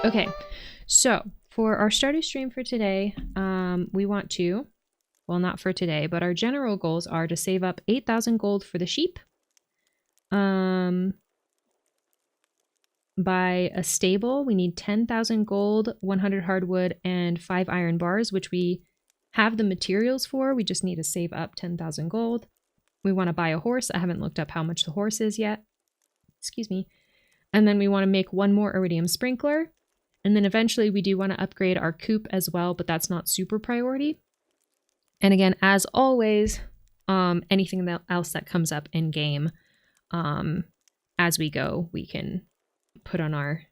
Okay, so for our Stardew stream for today, we want to, well, not for today, but our general goals are to save up 8,000 gold for the sheep. Buy a stable. We need 10,000 gold, 100 hardwood, and 5 iron bars, which we have the materials for. We just need to save up 10,000 gold. We want to buy a horse. I haven't looked up how much the horse is yet. Excuse me. And then we want to make one more iridium sprinkler. And then eventually we do want to upgrade our coop as well, but that's not super priority. And again, as always, anything else that comes up in game, as we go, we can put on our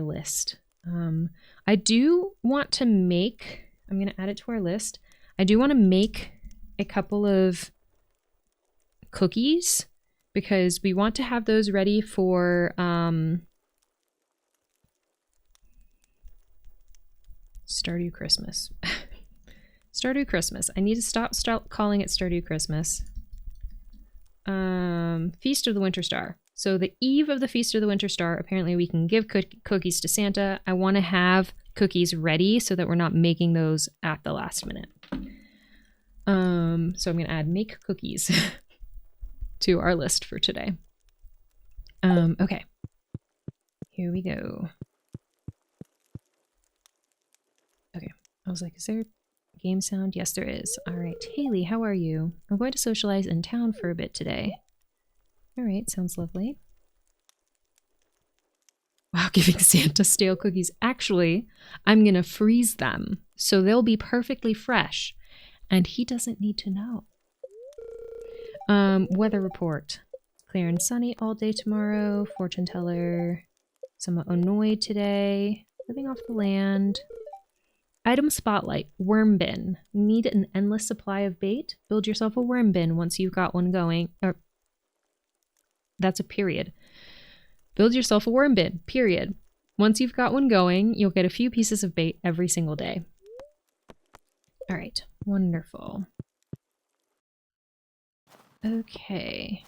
list. I do want to make, I'm going to add it to our list. I do want to make a couple of cookies because we want to have those ready for Stardew Christmas. Stardew Christmas. I need to stop calling it Stardew Christmas. Feast of the Winter Star. So the eve of the Feast of the Winter Star, apparently we can give cookies to Santa. I want to have cookies ready so that we're not making those at the last minute. So I'm going to add make cookies to our list for today. Okay. Here we go. Okay. I was like, is there game sound? Yes, there is. All right. Haley, how are you? I'm going to socialize in town for a bit today. All right. Sounds lovely. Wow, giving Santa stale cookies. Actually, I'm going to freeze them so they'll be perfectly fresh and he doesn't need to know. Weather report. Clear and sunny all day tomorrow. Fortune teller. Somewhat annoyed today. Living off the land. Item spotlight. Worm bin. Need an endless supply of bait? Build yourself a worm bin once you've got one going. Or that's a period. Build yourself a worm bin. Period. Once you've got one going, you'll get a few pieces of bait every single day. All right. Wonderful. Okay.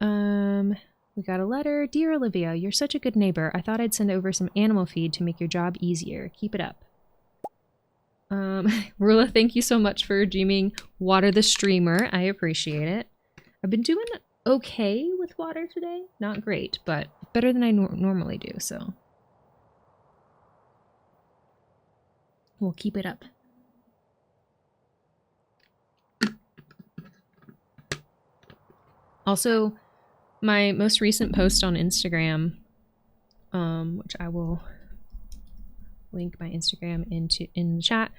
We got a letter. Dear Olivia, you're such a good neighbor. I thought I'd send over some animal feed to make your job easier. Keep it up. Rula, thank you so much for redeeming Water the Streamer. I appreciate it. I've been doing okay with water today. Not great, but better than I normally do, so. We'll keep it up. Also, my most recent post on Instagram, which I will link my Instagram in the chat,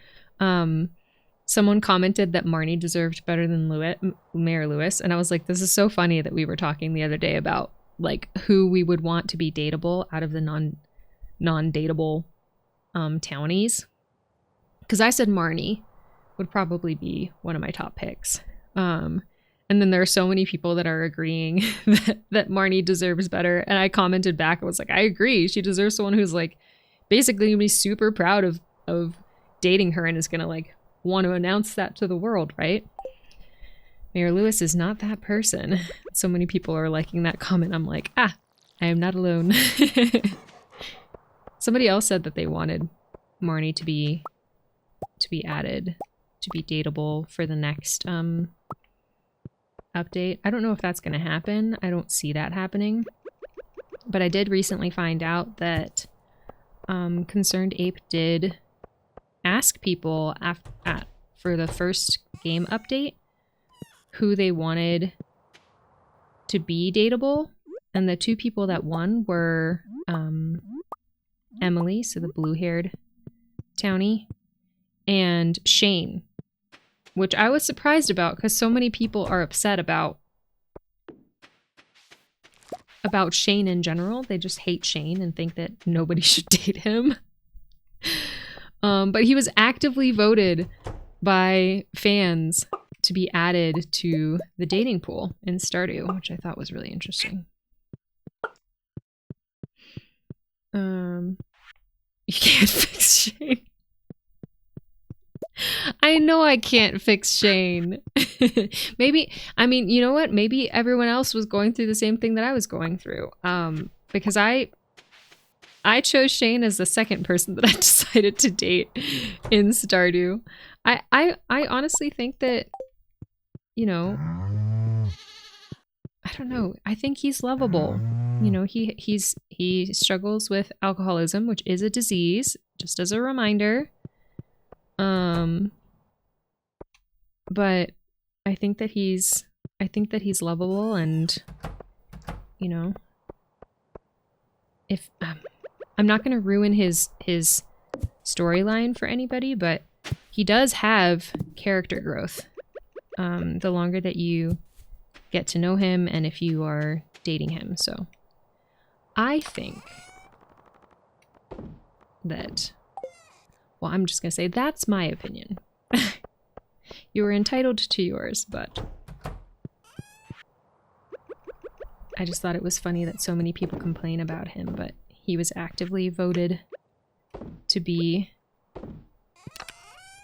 someone commented that Marnie deserved better than Mayor Lewis, and I was like, this is so funny that we were talking the other day about like who we would want to be dateable out of the non-dateable townies, because I said Marnie would probably be one of my top picks. And then there are so many people that are agreeing that Marnie deserves better. And I commented back, I was like, I agree. She deserves someone who's like basically gonna be super proud of dating her and is gonna like want to announce that to the world, right? Mayor Lewis is not that person. So many people are liking that comment. I'm like, I am not alone. Somebody else said that they wanted Marnie to be added, to be dateable for the next update. I don't know if that's going to happen. I don't see that happening. But I did recently find out that Concerned Ape did ask people for the first game update who they wanted to be dateable. And the two people that won were Emily, so the blue-haired townie, and Shane, which I was surprised about because so many people are upset about Shane in general. They just hate Shane and think that nobody should date him. But he was actively voted by fans to be added to the dating pool in Stardew, which I thought was really interesting. You can't fix Shane. I know I can't fix Shane. Maybe, I mean, you know what? Maybe everyone else was going through the same thing that I was going through. Because I I chose Shane as the second person that I decided to date in Stardew. I honestly think that, you know, I don't know. I think he's lovable. You know, he struggles with alcoholism, which is a disease, just as a reminder. But I think that he's lovable, and you know, if I'm not going to ruin his storyline for anybody, but he does have character growth. The longer that you get to know him and if you are dating him. So I think that, well, I'm just going to say that's my opinion. You are entitled to yours, but I just thought it was funny that so many people complain about him, but he was actively voted to be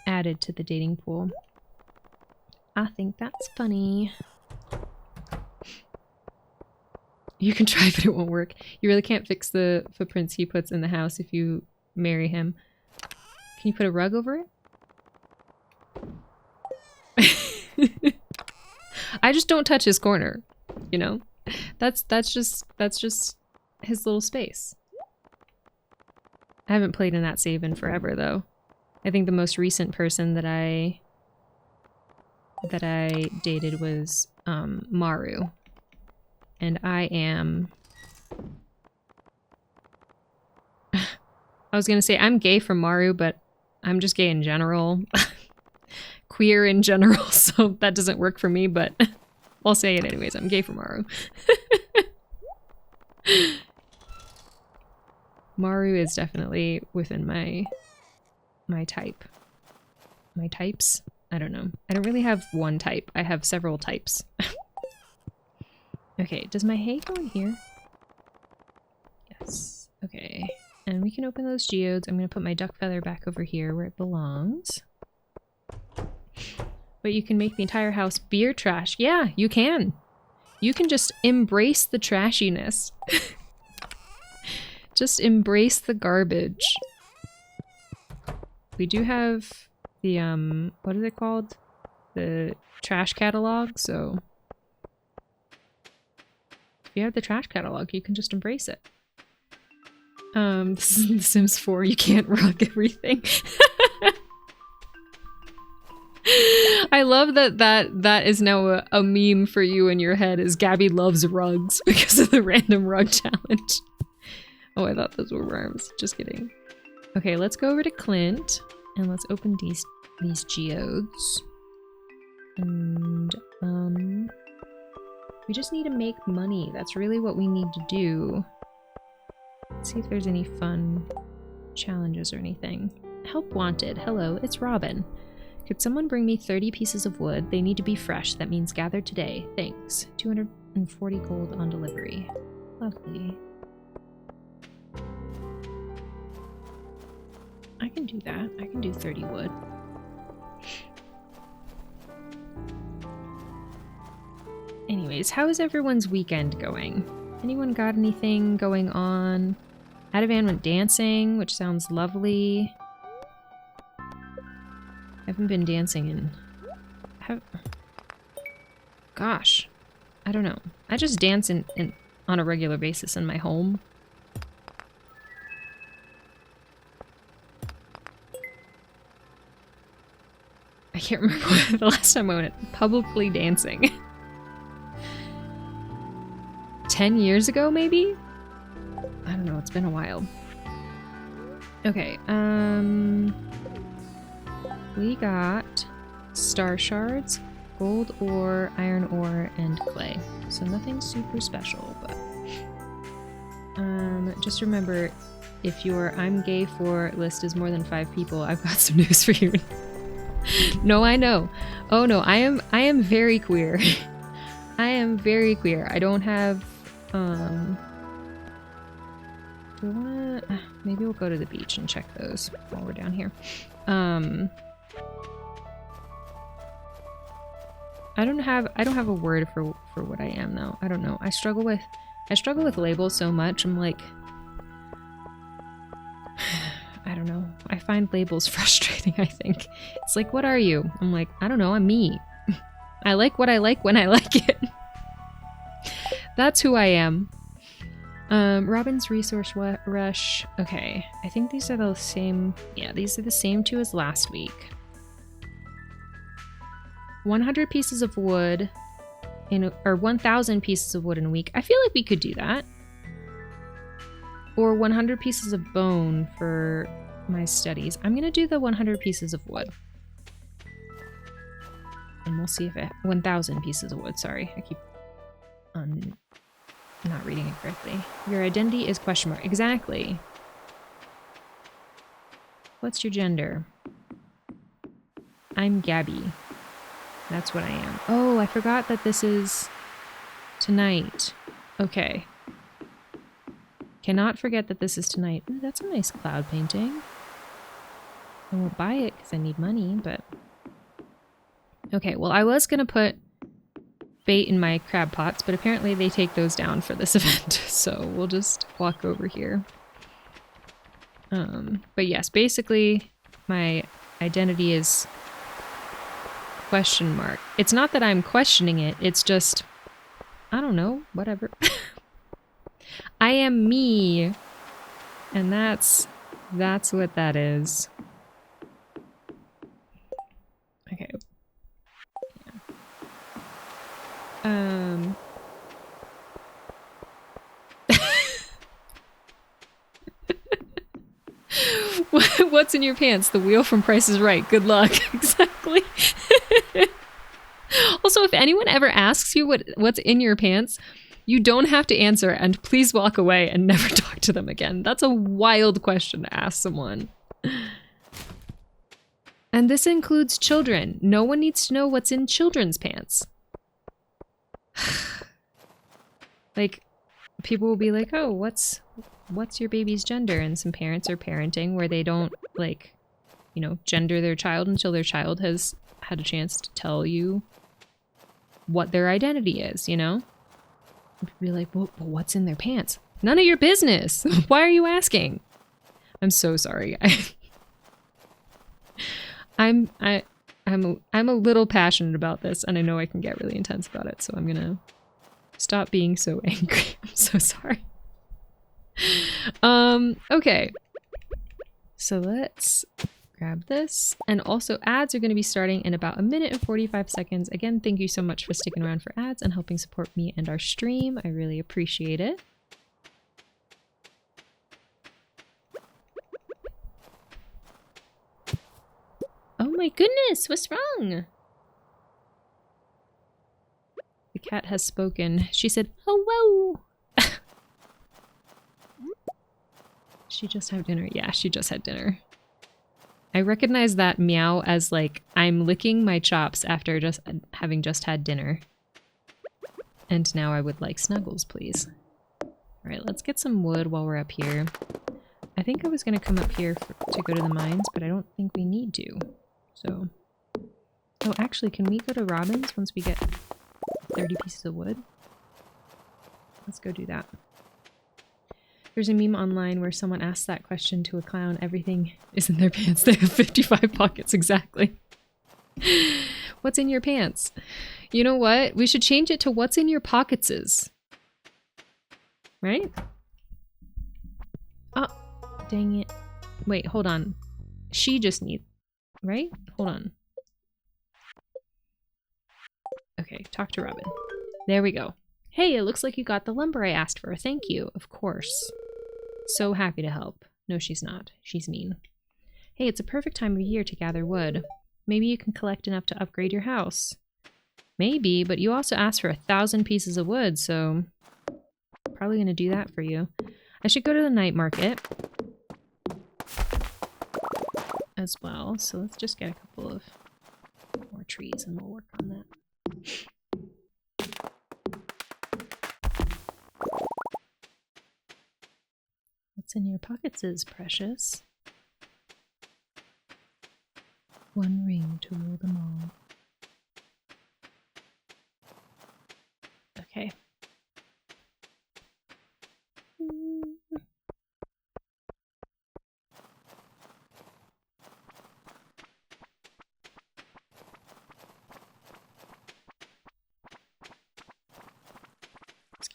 added to the dating pool. I think that's funny. You can try, but it won't work. You really can't fix the footprints he puts in the house if you marry him. Can you put a rug over it? I just don't touch his corner, you know? That's just his little space. I haven't played in that save in forever, though. I think the most recent person that I dated was Maru. And I am... I was gonna say I'm gay for Maru, but I'm just gay in general. Queer in general, so that doesn't work for me, but I'll say it anyways. I'm gay for Maru. Maru is definitely within my type. My types? I don't know. I don't really have one type. I have several types. Okay, does my hay go in here? Yes. Okay. And we can open those geodes. I'm gonna put my duck feather back over here where it belongs. But you can make the entire house beer trash. Yeah, you can. You can just embrace the trashiness. Just embrace the garbage. We do have the, what is it called? The trash catalog, so... if you have the trash catalog, you can just embrace it. This is in The Sims 4, you can't rug everything. I love that is now a meme for you in your head, is Gabby loves rugs because of the random rug challenge. Oh, I thought those were worms. Just kidding. Okay, let's go over to Clint and let's open these geodes. And we just need to make money. That's really what we need to do. Let's see if there's any fun challenges or anything. Help wanted. Hello, it's Robin. Could someone bring me 30 pieces of wood? They need to be fresh. That means gathered today. Thanks. 240 gold on delivery. Lovely. I can do that. I can do 30 wood. Anyways, how is everyone's weekend going? Anyone got anything going on? Adavan went dancing, which sounds lovely. I haven't been dancing in... Gosh. I don't know. I just dance on a regular basis in my home. I can't remember the last time I went publicly dancing. 10 years ago, maybe? I don't know, it's been a while. Okay, we got star shards, gold ore, iron ore, and clay. So nothing super special, but... just remember, if your I'm gay for list is more than 5 people, I've got some news for you. No, I know. Oh no, I am very queer. I am very queer. I don't have, do we wanna... maybe we'll go to the beach and check those while we're down here. I don't have a word for what I am though. I don't know. I struggle with labels so much. I'm like, I don't know. I find labels frustrating, I think. It's like, what are you? I'm like, I don't know, I'm me. I like what I like when I like it. That's who I am. Robin's Resource Rush. Okay, I think these are the same. Yeah, these are the same two as last week. 100 pieces of wood or 1,000 pieces of wood in a week. I feel like we could do that. Or 100 pieces of bone for my studies. I'm gonna do the 100 pieces of wood. And we'll see if it... 1,000 pieces of wood, sorry. I keep not reading it correctly. Your identity is question mark. Exactly. What's your gender? I'm Gabby. That's what I am. Oh, I forgot that this is tonight. Okay. Cannot forget that this is tonight. Ooh, that's a nice cloud painting. I won't buy it because I need money, but... Okay, well, I was gonna put bait in my crab pots, but apparently they take those down for this event, so we'll just walk over here. But yes, basically, my identity is question mark. It's not that I'm questioning it, it's just, I don't know, whatever. I am me, and that's what that is. Okay. Yeah. What's in your pants? The wheel from Price is Right. Good luck. Exactly. Also, if anyone ever asks you what's in your pants, you don't have to answer, and please walk away and never talk to them again. That's a wild question to ask someone. And this includes children. No one needs to know what's in children's pants. Like, people will be like, oh, what's your baby's gender? And some parents are parenting where they don't, like, you know, gender their child until their child has had a chance to tell you what their identity is, you know? People be like, well, what's in their pants? None of your business. Why are you asking? I'm so sorry. I'm a little passionate about this, and I know I can get really intense about it, so I'm gonna stop being so angry. I'm so sorry. Okay. So let's grab this. And also ads are going to be starting in about 1 minute and 45 seconds. Again, thank you so much for sticking around for ads and helping support me and our stream. I really appreciate it. Oh my goodness, what's wrong? The cat has spoken. She said, "Oh, whoa." She just had dinner. Yeah, she just had dinner. I recognize that meow as like, I'm licking my chops after having just had dinner. And now I would like snuggles, please. Alright, let's get some wood while we're up here. I think I was going to come up here to go to the mines, but I don't think we need to. So... Oh, actually, can we go to Robin's once we get 30 pieces of wood? Let's go do that. There's a meme online where someone asks that question to a clown. Everything is in their pants. They have 55 pockets, exactly. What's in your pants? You know what? We should change it to what's in your pocketses. Right? Oh, dang it. Wait, hold on. She just needs... Right? Hold on. Okay, talk to Robin. There we go. Hey, it looks like you got the lumber I asked for. Thank you. Of course. So happy to help. No, she's not. She's mean. Hey, it's a perfect time of year to gather wood. Maybe you can collect enough to upgrade your house. Maybe, but you also asked for 1,000 pieces of wood, so... Probably gonna do that for you. I should go to the night market. As well, so let's just get a couple of more trees and we'll work on that. What's in your pockets is precious. One ring to rule them all. Okay.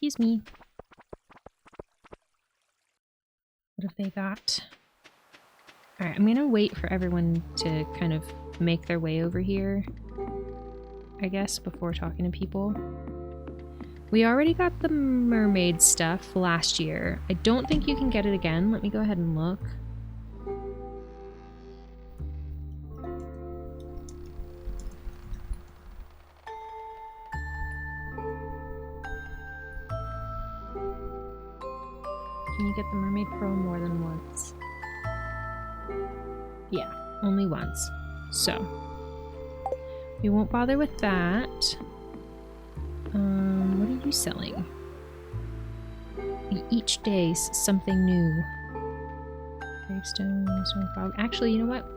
Excuse me. What have they got? Alright, I'm gonna wait for everyone to kind of make their way over here, I guess, before talking to people. We already got the mermaid stuff last year. I don't think you can get it again. Let me go ahead and look. Can you get the mermaid pearl more than once? Yeah, only once. So, we won't bother with that. What are you selling? Each day, something new. Gravestone, stone frog. Actually, you know what?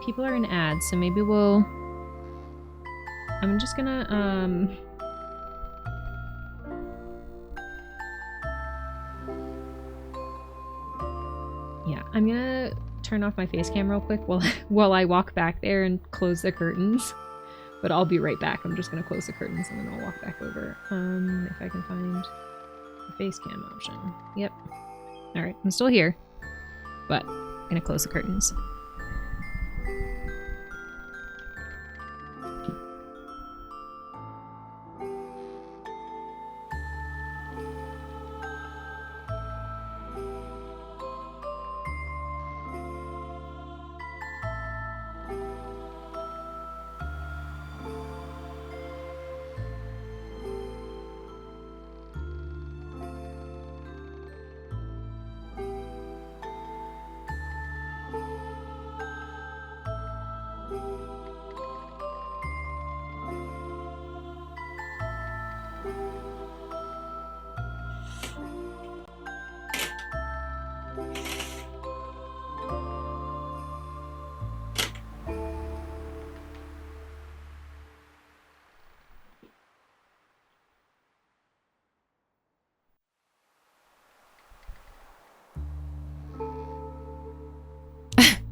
People are in ads, so maybe we'll... I'm just gonna, yeah, I'm gonna turn off my face cam real quick while I walk back there and close the curtains. But I'll be right back. I'm just gonna close the curtains and then I'll walk back over. If I can find the face cam option. Yep. Alright, I'm still here. But I'm gonna close the curtains.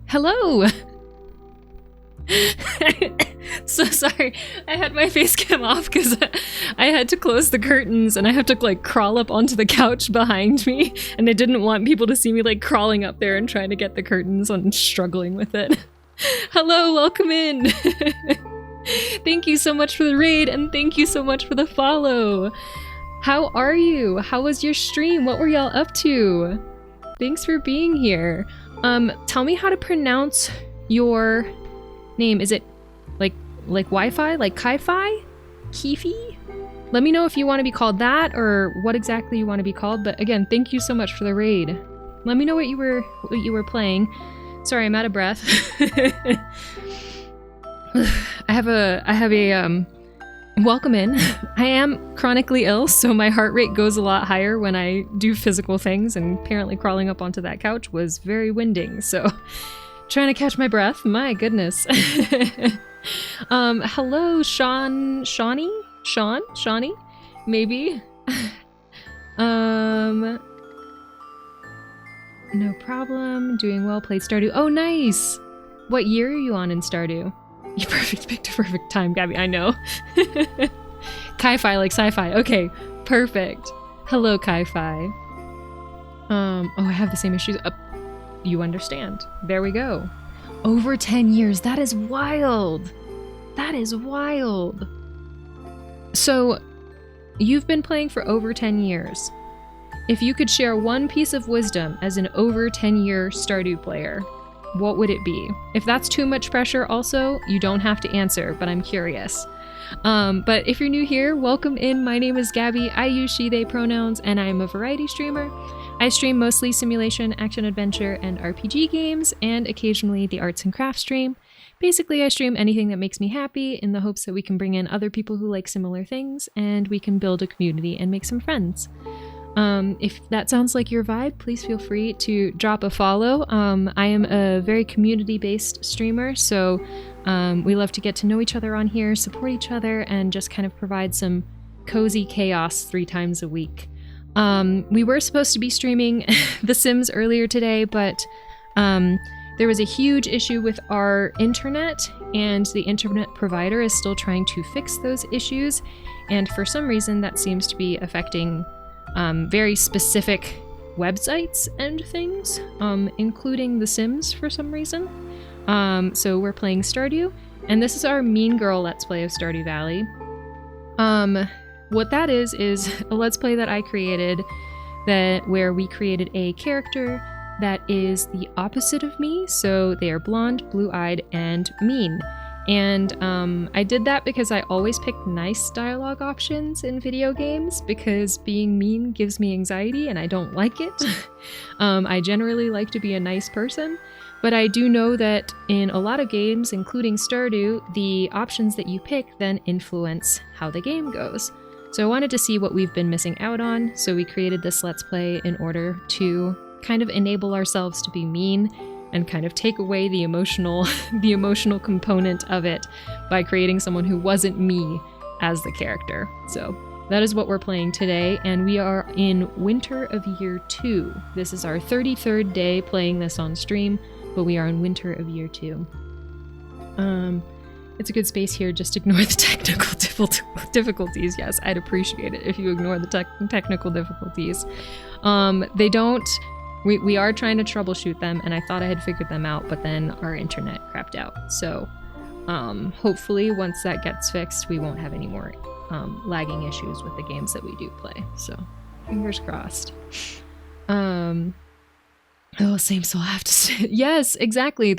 Hello! So sorry, I had my face cam off because I had to close the curtains and I have to like crawl up onto the couch behind me, and I didn't want people to see me like crawling up there and trying to get the curtains and struggling with it. Hello, welcome in! Thank you so much for the raid and thank you so much for the follow! How are you? How was your stream? What were y'all up to? Thanks for being here. Tell me how to pronounce your name. Is it like Wi-Fi? Like Ki-Fi? Kifi? Let me know if you want to be called that or what exactly you want to be called. But again, thank you so much for the raid. Let me know what you were playing. Sorry, I'm out of breath. I have a welcome in. I am chronically ill, so my heart rate goes a lot higher when I do physical things, and apparently crawling up onto that couch was very winding, so trying to catch my breath. My goodness. Hello, Shawnee? Maybe? No problem. Doing well. Played Stardew. Oh, nice! What year are you on in Stardew? You picked a perfect time, Gabby. I know. Ki-Fi, like sci-fi. Okay, perfect. Hello, Ki-Fi. Oh, I have the same issues. You understand. There we go. Over 10 years. That is wild. That is wild. So, you've been playing for over 10 years. If you could share one piece of wisdom as an over 10-year Stardew player, what would it be? If that's too much pressure also, you don't have to answer, but I'm curious. But if you're new here, welcome in. My name is Gabby. I use she, they pronouns, and I am a variety streamer. I stream mostly simulation, action-adventure, and RPG games, and occasionally the arts and crafts stream. Basically, I stream anything that makes me happy in the hopes that we can bring in other people who like similar things, and we can build a community and make some friends. If that sounds like your vibe, please feel free to drop a follow. I am a very community-based streamer, so we love to get to know each other on here, support each other, and just kind of provide some cozy chaos 3 times a week. We were supposed to be streaming The Sims earlier today, but there was a huge issue with our internet, and the internet provider is still trying to fix those issues, and for some reason that seems to be affecting very specific websites and things, including The Sims for some reason. So we're playing Stardew, and this is our Mean Girl Let's Play of Stardew Valley. What that is a Let's Play that I created where we created a character that is the opposite of me. So they are blonde, blue-eyed, and mean. And I did that because I always pick nice dialogue options in video games because being mean gives me anxiety and I don't like it. I generally like to be a nice person, but I do know that in a lot of games, including Stardew, the options that you pick then influence how the game goes. So I wanted to see what we've been missing out on, so we created this Let's Play in order to kind of enable ourselves to be mean and kind of take away the emotional component of it by creating someone who wasn't me as the character. So that is what we're playing today, and we are in Winter of Year 2. This is our 33rd day playing this on stream, but we are in Winter of Year 2. It's a good space here, just ignore the technical difficulties. Yes, I'd appreciate it if you ignore the technical difficulties. We are trying to troubleshoot them, and I thought I had figured them out, but then our internet crapped out. So hopefully once that gets fixed, we won't have any more lagging issues with the games that we do play. So fingers crossed. Oh, same soul, I have to say. Yes, exactly.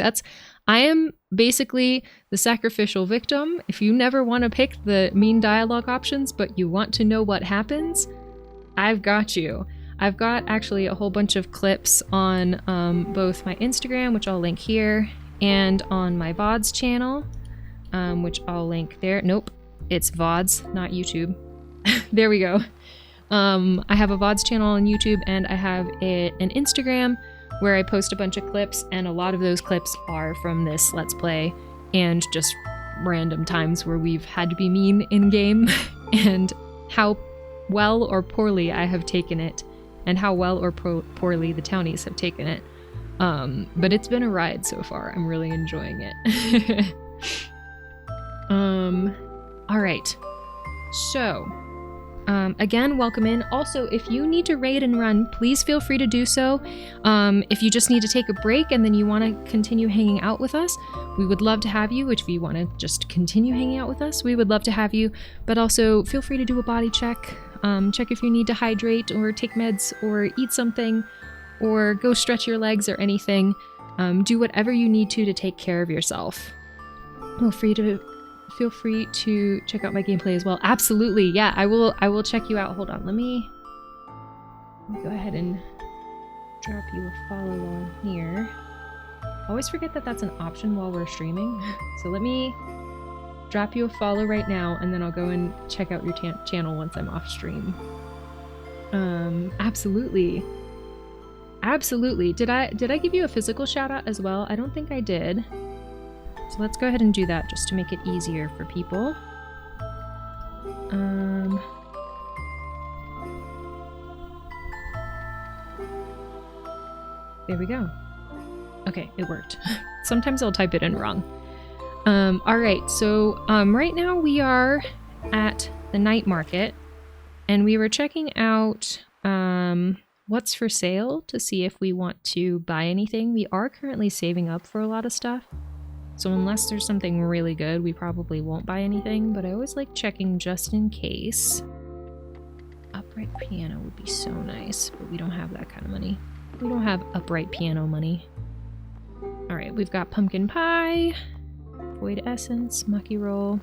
I am basically the sacrificial victim. If you never want to pick the mean dialogue options, but you want to know what happens, I've got you. I've got actually a whole bunch of clips on both my Instagram, which I'll link here, and on my VODs channel, which I'll link there. Nope, it's VODs, not YouTube. There we go. I have a VODs channel on YouTube, and I have an Instagram where I post a bunch of clips, and a lot of those clips are from this Let's Play and just random times where we've had to be mean in-game and how well or poorly I have taken it and how well or poorly the townies have taken it. But it's been a ride so far. I'm really enjoying it. All right. So, again, welcome in. Also, if you need to raid and run, please feel free to do so. If you just need to take a break and then you want to continue hanging out with us, we would love to have you. Which if you want to just continue hanging out with us, we would love to have you. But also, feel free to do a body check. Check if you need to hydrate or take meds or eat something or go stretch your legs or anything. Do whatever you need to take care of yourself. Feel free to check out my gameplay as well. Absolutely, yeah, I will check you out. Hold on, let me go ahead and drop you a follow on here. I always forget that that's an option while we're streaming. So let me drop you a follow right now, and then I'll go and check out your channel once I'm off stream. Absolutely. Absolutely. Did I give you a physical shout out as well? I don't think I did. So let's go ahead and do that just to make it easier for people. There we go. Okay, it worked. Sometimes I'll type it in wrong. All right, so right now we are at the night market, and we were checking out what's for sale to see if we want to buy anything. We are currently saving up for a lot of stuff. So unless there's something really good, we probably won't buy anything, but I always like checking just in case. Upright piano would be so nice, but we don't have that kind of money. We don't have upright piano money. All right, we've got pumpkin pie, void essence, mucky roll.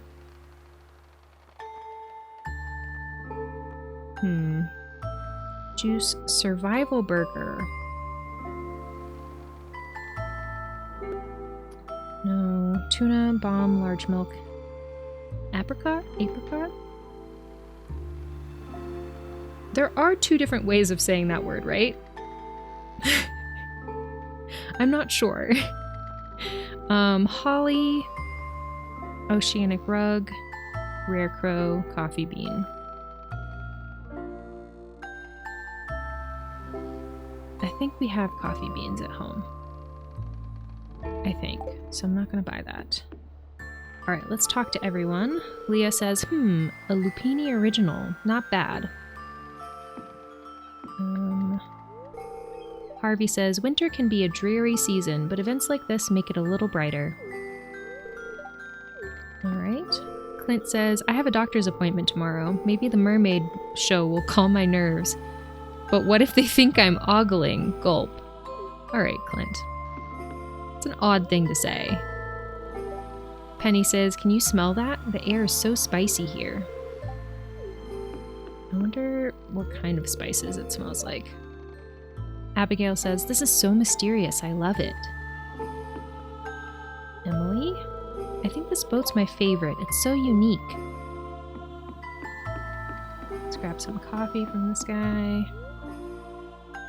Juice survival burger. No, tuna, bomb, large milk. Apricot? Apricot? There are two different ways of saying that word, right? I'm not sure. Holly, oceanic rug, rare crow, coffee bean. I think we have coffee beans at home. I think. So I'm not going to buy that. All right, let's talk to everyone. Leah says, a Lupini original. Not bad. Harvey says, winter can be a dreary season, but events like this make it a little brighter. Alright. Clint says, I have a doctor's appointment tomorrow. Maybe the mermaid show will calm my nerves. But what if they think I'm ogling? Gulp. Alright, Clint. It's an odd thing to say. Penny says, can you smell that? The air is so spicy here. I wonder what kind of spices it smells like. Abigail says, this is so mysterious. I love it. Emily? I think this boat's my favorite. It's so unique. Let's grab some coffee from this guy.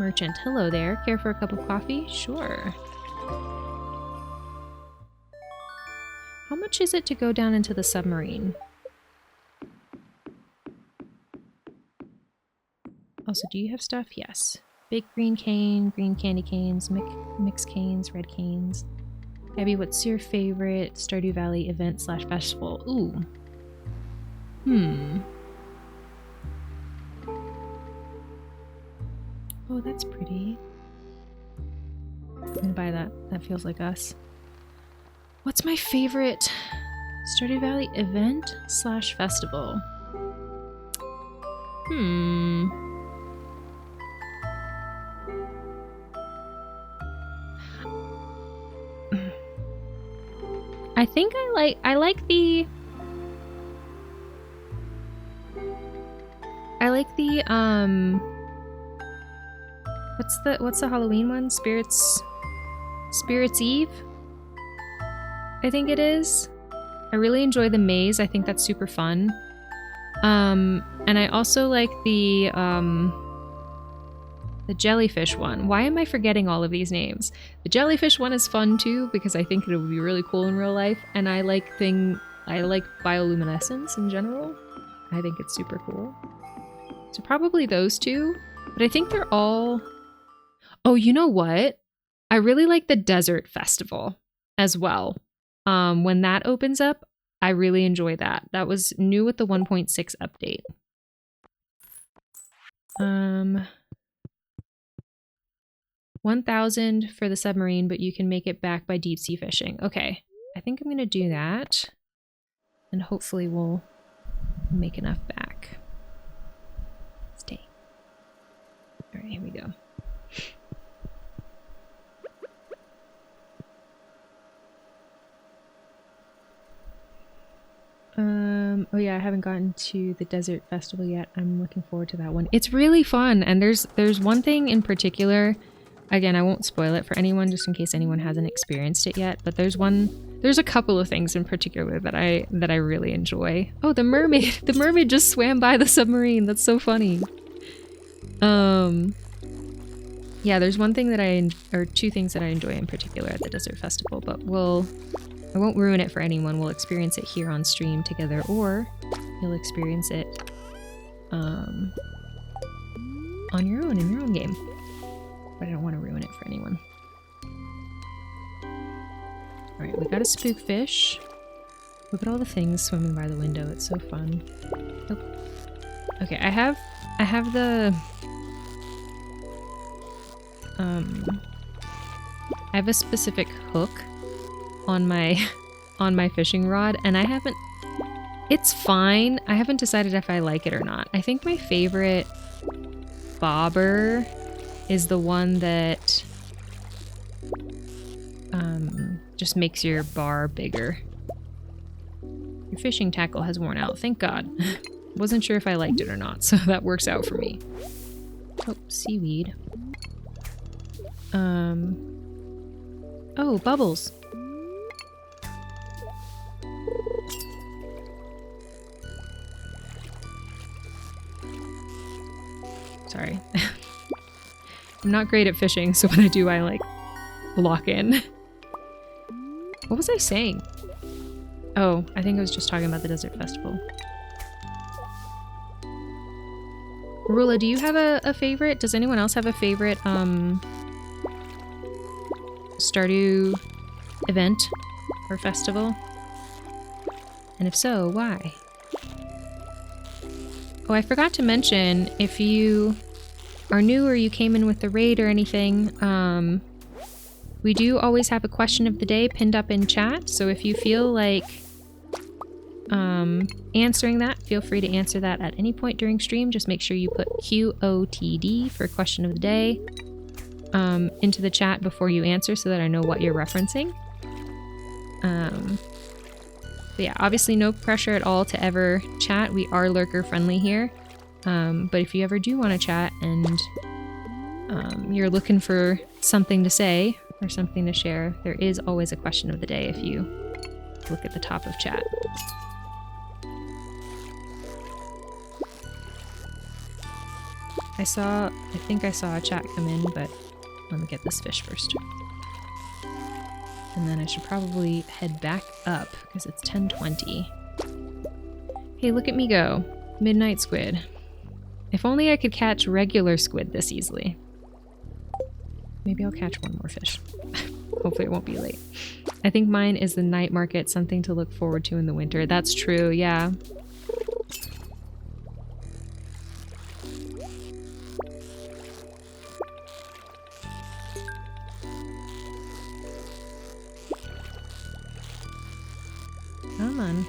Merchant, hello there. Care for a cup of coffee? Sure. How much is it to go down into the submarine? Also, do you have stuff? Yes. Big green cane, green candy canes, mixed canes, red canes. Abby, what's your favorite Stardew Valley event / festival? Ooh. Oh, that's pretty. I'm gonna buy that. That feels like us. What's my favorite Stardew Valley event / festival? I think I like the what's the Halloween one? Spirits Eve? I think it is. I really enjoy the maze. I think that's super fun. And I also like the jellyfish one. Why am I forgetting all of these names? The jellyfish one is fun too because I think it would be really cool in real life, and I like bioluminescence in general. I think it's super cool. So probably those two, but I think they're all... Oh, you know what? I really like the desert festival as well. When that opens up, I really enjoy that. That was new with the 1.6 update. 1,000 for the submarine, but you can make it back by deep sea fishing. Okay, I think I'm gonna do that, and hopefully we'll make enough back. Stay. All right, here we go. Oh yeah, I haven't gotten to the desert festival yet. I'm looking forward to that one. It's really fun, and there's one thing in particular. Again, I won't spoil it for anyone just in case anyone hasn't experienced it yet, but there's a couple of things in particular that I really enjoy. Oh, the mermaid. The mermaid just swam by the submarine. That's so funny. Yeah, there's one thing or two things that I enjoy in particular at the desert festival, but I won't ruin it for anyone. We'll experience it here on stream together, or you'll experience it on your own, in your own game. But I don't want to ruin it for anyone. Alright, we got a spookfish. Look at all the things swimming by the window. It's so fun. Oh. Okay, I have the... I have a specific hook on my fishing rod, and I haven't... It's fine. I haven't decided if I like it or not. I think my favorite bobber is the one that just makes your bar bigger. Your fishing tackle has worn out. Thank God. Wasn't sure if I liked it or not, so that works out for me. Oh, seaweed. Oh, bubbles. Sorry. I'm not great at fishing, so when I do, I like lock in. What was I saying? Oh, I think I was just talking about the desert festival. Rula, do you have a favorite? Does anyone else have a favorite Stardew event or festival? And if so, why? Oh, I forgot to mention, if you are new or you came in with the raid or anything, we do always have a question of the day pinned up in chat, so if you feel like answering that, feel free to answer that at any point during stream. Just make sure you put QOTD for question of the day into the chat before you answer so that I know what you're referencing. But yeah, obviously no pressure at all to ever chat. We are lurker friendly here. But if you ever do want to chat and you're looking for something to say or something to share, there is always a question of the day if you look at the top of chat. I think I saw a chat come in, but let me get this fish first. And then I should probably head back up because it's 10:20. Hey, look at me go. Midnight squid. If only I could catch regular squid this easily. Maybe I'll catch one more fish. Hopefully it won't be late. I think mine is the night market, something to look forward to in the winter. That's true, yeah. Come on.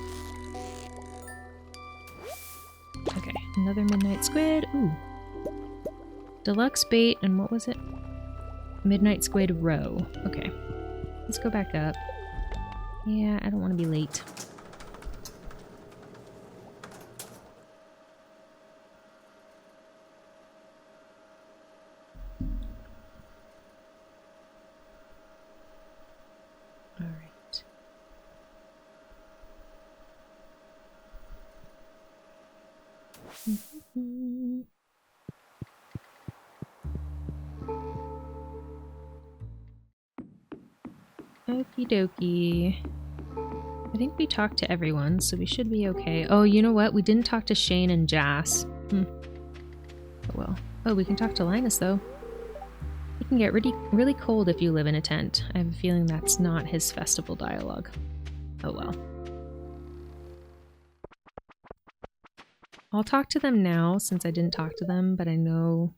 Okay, another midnight squid. Ooh. Deluxe bait, and what was it? Midnight squid roe. Okay. Let's go back up. Yeah, I don't want to be late. All right. Okie dokie. I think we talked to everyone, so we should be okay. Oh, you know what? We didn't talk to Shane and Jas. Oh well. Oh, we can talk to Linus, though. It can get really cold if you live in a tent. I have a feeling that's not his festival dialogue. Oh well. I'll talk to them now, since I didn't talk to them, but I know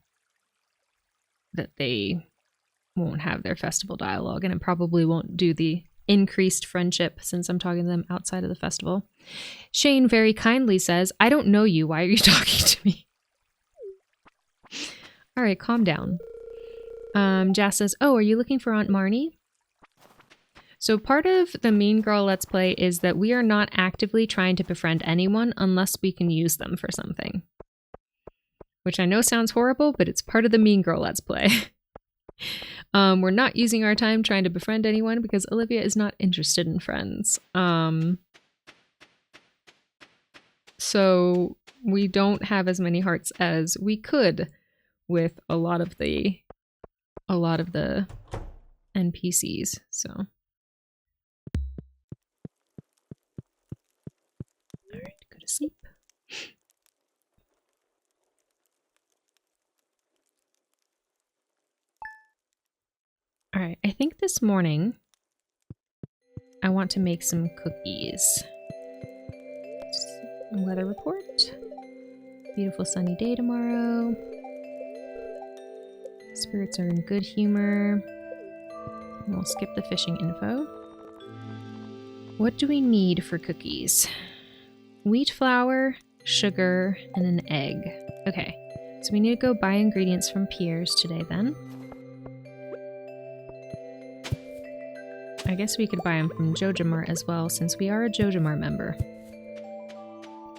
that they won't have their festival dialogue, and it probably won't do the increased friendship since I'm talking to them outside of the festival. Shane very kindly says, I don't know you, why are you talking to me? Alright, calm down. Jas says, oh, are you looking for Aunt Marnie? So part of the Mean Girl Let's Play is that we are not actively trying to befriend anyone unless we can use them for something. Which I know sounds horrible, but it's part of the Mean Girl Let's Play. We're not using our time trying to befriend anyone because Olivia is not interested in friends. So we don't have as many hearts as we could with a lot of the NPCs, so. Alright, go to sleep. Alright, I think this morning I want to make some cookies. Weather report. Beautiful sunny day tomorrow. Spirits are in good humor. And we'll skip the fishing info. What do we need for cookies? Wheat flour, sugar, and an egg. Okay, so we need to go buy ingredients from Pierre's today then. I guess we could buy them from JojaMart as well, since we are a JojaMart member.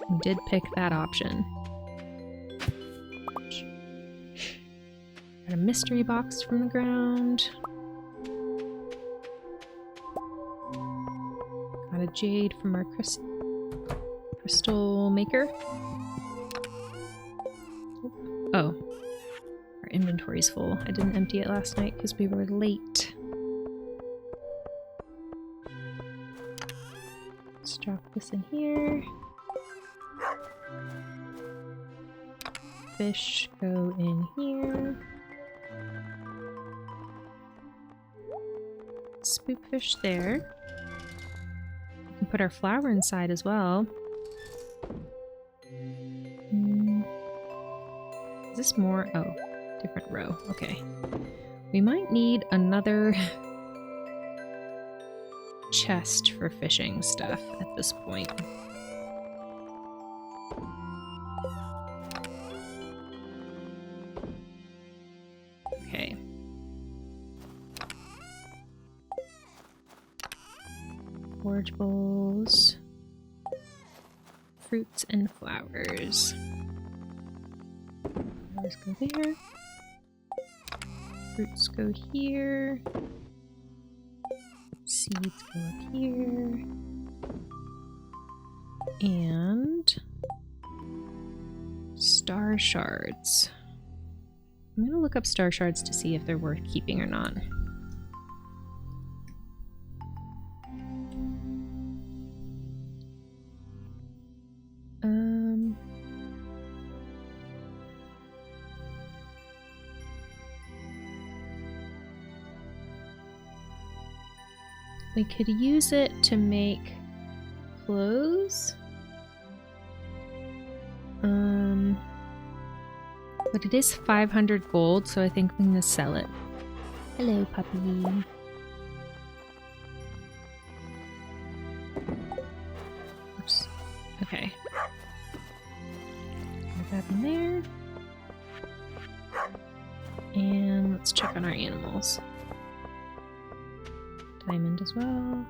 We did pick that option. Got a mystery box from the ground. Got a jade from our crystal maker. Oh, our inventory's full. I didn't empty it last night because we were late. Let's drop this in here. Fish go in here. Spookfish there. We can put our flour inside as well. Is this more? Oh, Different row. Okay. We might need another chest for fishing stuff at this point. Okay. Forage bowls. Fruits and flowers. Flowers go there. Fruits go here. Seeds go up here. And star shards. I'm gonna look up star shards to see if they're worth keeping or not. We could use it to make clothes. But it is 500 gold, so I think I'm gonna sell it. Hello, puppy. Oops. Okay. Put that in there. And let's check on our animals. Diamond as well.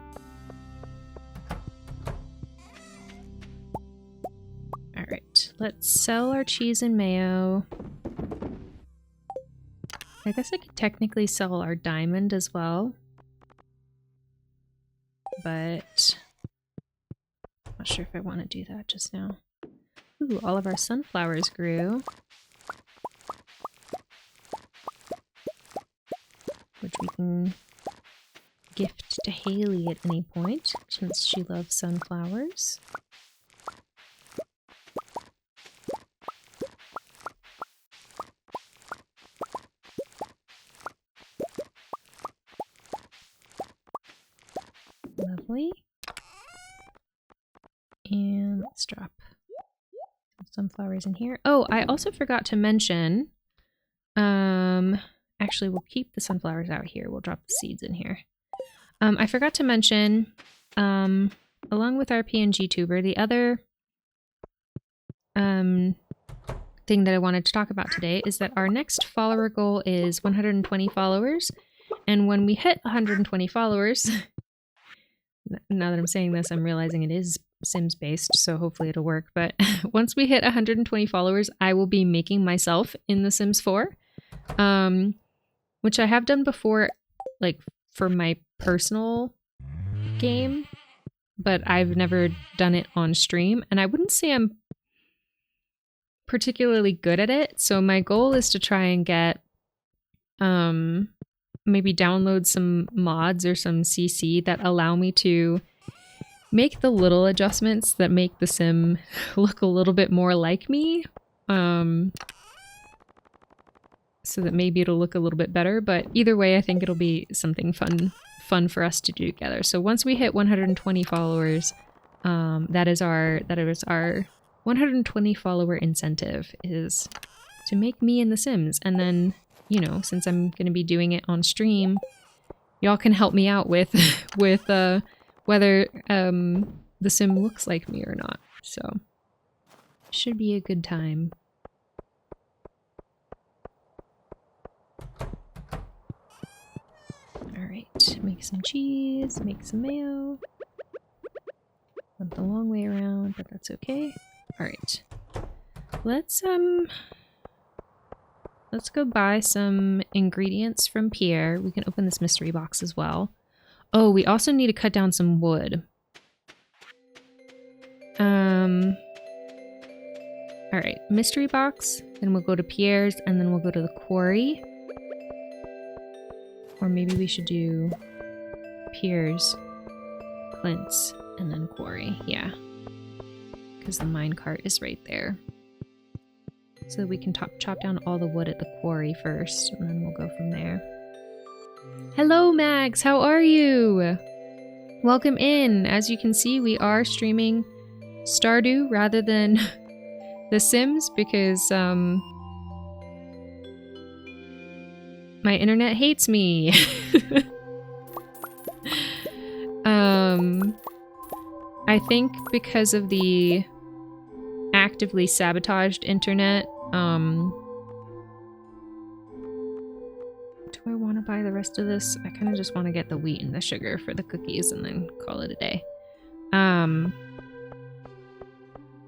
Alright, let's sell our cheese and mayo. I guess I could technically sell our diamond as well. But I'm not sure if I want to do that just now. Ooh, all of our sunflowers grew. Which we can gift to Haley at any point, since she loves sunflowers. Lovely. And let's drop some sunflowers in here. Oh, I also forgot to mention, actually we'll keep the sunflowers out here. We'll drop the seeds in here. I forgot to mention, along with our PNG tuber, the other thing that I wanted to talk about today is that our next follower goal is 120 followers. And when we hit 120 followers, now that I'm saying this, I'm realizing it is Sims based, so hopefully it'll work. But once we hit 120 followers, I will be making myself in The Sims 4, which I have done before, like for my personal game, but I've never done it on stream, and I wouldn't say I'm particularly good at it. So my goal is to try and get maybe download some mods or some CC that allow me to make the little adjustments that make the sim look a little bit more like me, so that maybe it'll look a little bit better. But either way, I think it'll be something fun for us to do together. So once we hit 120 followers, that is our 120 follower incentive, is to make me in The Sims. And then, you know, since I'm going to be doing it on stream, y'all can help me out with whether the sim looks like me or not. So should be a good time. Alright, make some cheese, make some mayo. Went the long way around, but that's okay. Alright. Let's go buy some ingredients from Pierre. We can open this mystery box as well. Oh, we also need to cut down some wood. Alright, mystery box, then we'll go to Pierre's, and then we'll go to the quarry. Or maybe we should do Pierre's, Clint's, and then quarry. Yeah. Because the minecart is right there. So we can chop down all the wood at the quarry first, and then we'll go from there. Hello, Mags! How are you? Welcome in! As you can see, we are streaming Stardew rather than The Sims, because My internet hates me. I think because of the actively sabotaged internet, do I want to buy the rest of this? I kind of just want to get the wheat and the sugar for the cookies and then call it a day.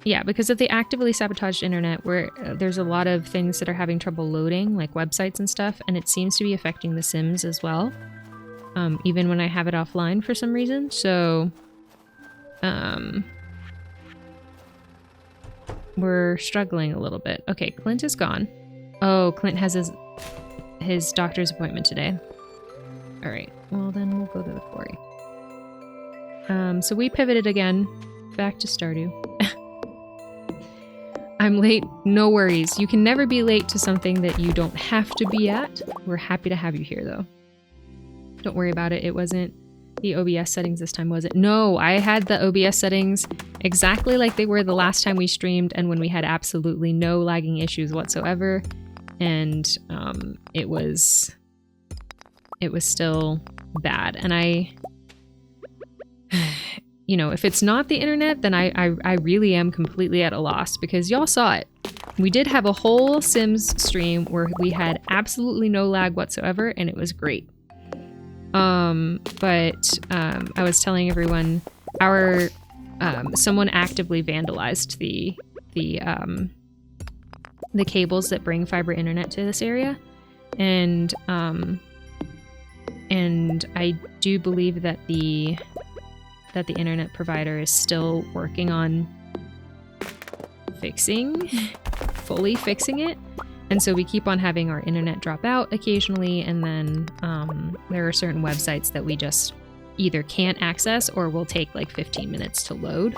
Yeah, because of the actively sabotaged internet, where there's a lot of things that are having trouble loading, like websites and stuff, and it seems to be affecting the Sims as well, even when I have it offline for some reason. So, we're struggling a little bit. Okay, Clint is gone. Oh, Clint has his doctor's appointment today. All right, well then we'll go to the quarry. So we pivoted again, back to Stardew. I'm late, no worries. You can never be late to something that you don't have to be at. We're happy to have you here though. Don't worry about it. It wasn't the OBS settings this time, was it? No, I had the OBS settings exactly like they were the last time we streamed and when we had absolutely no lagging issues whatsoever. And it was still bad. And I, you know, if it's not the internet, then I really am completely at a loss because y'all saw it. We did have a whole Sims stream where we had absolutely no lag whatsoever and it was great. But I was telling everyone our someone actively vandalized the cables that bring fiber internet to this area, and I do believe that the internet provider is still working on fully fixing it. And so we keep on having our internet drop out occasionally, and then there are certain websites that we just either can't access or will take like 15 minutes to load.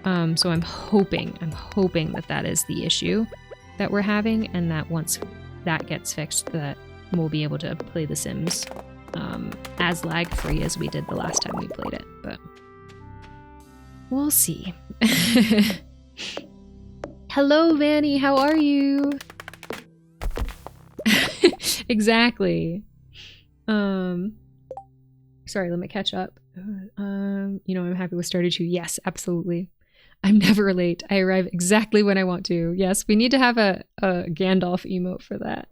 So I'm hoping that is the issue that we're having, and that once that gets fixed, that we'll be able to play The Sims as lag-free as we did the last time we played it, but we'll see. Hello, Vanny, how are you? Exactly. Sorry, let me catch up. You know, I'm happy with Stardew 2. Yes, absolutely. I'm never late. I arrive exactly when I want to. Yes, we need to have a Gandalf emote for that.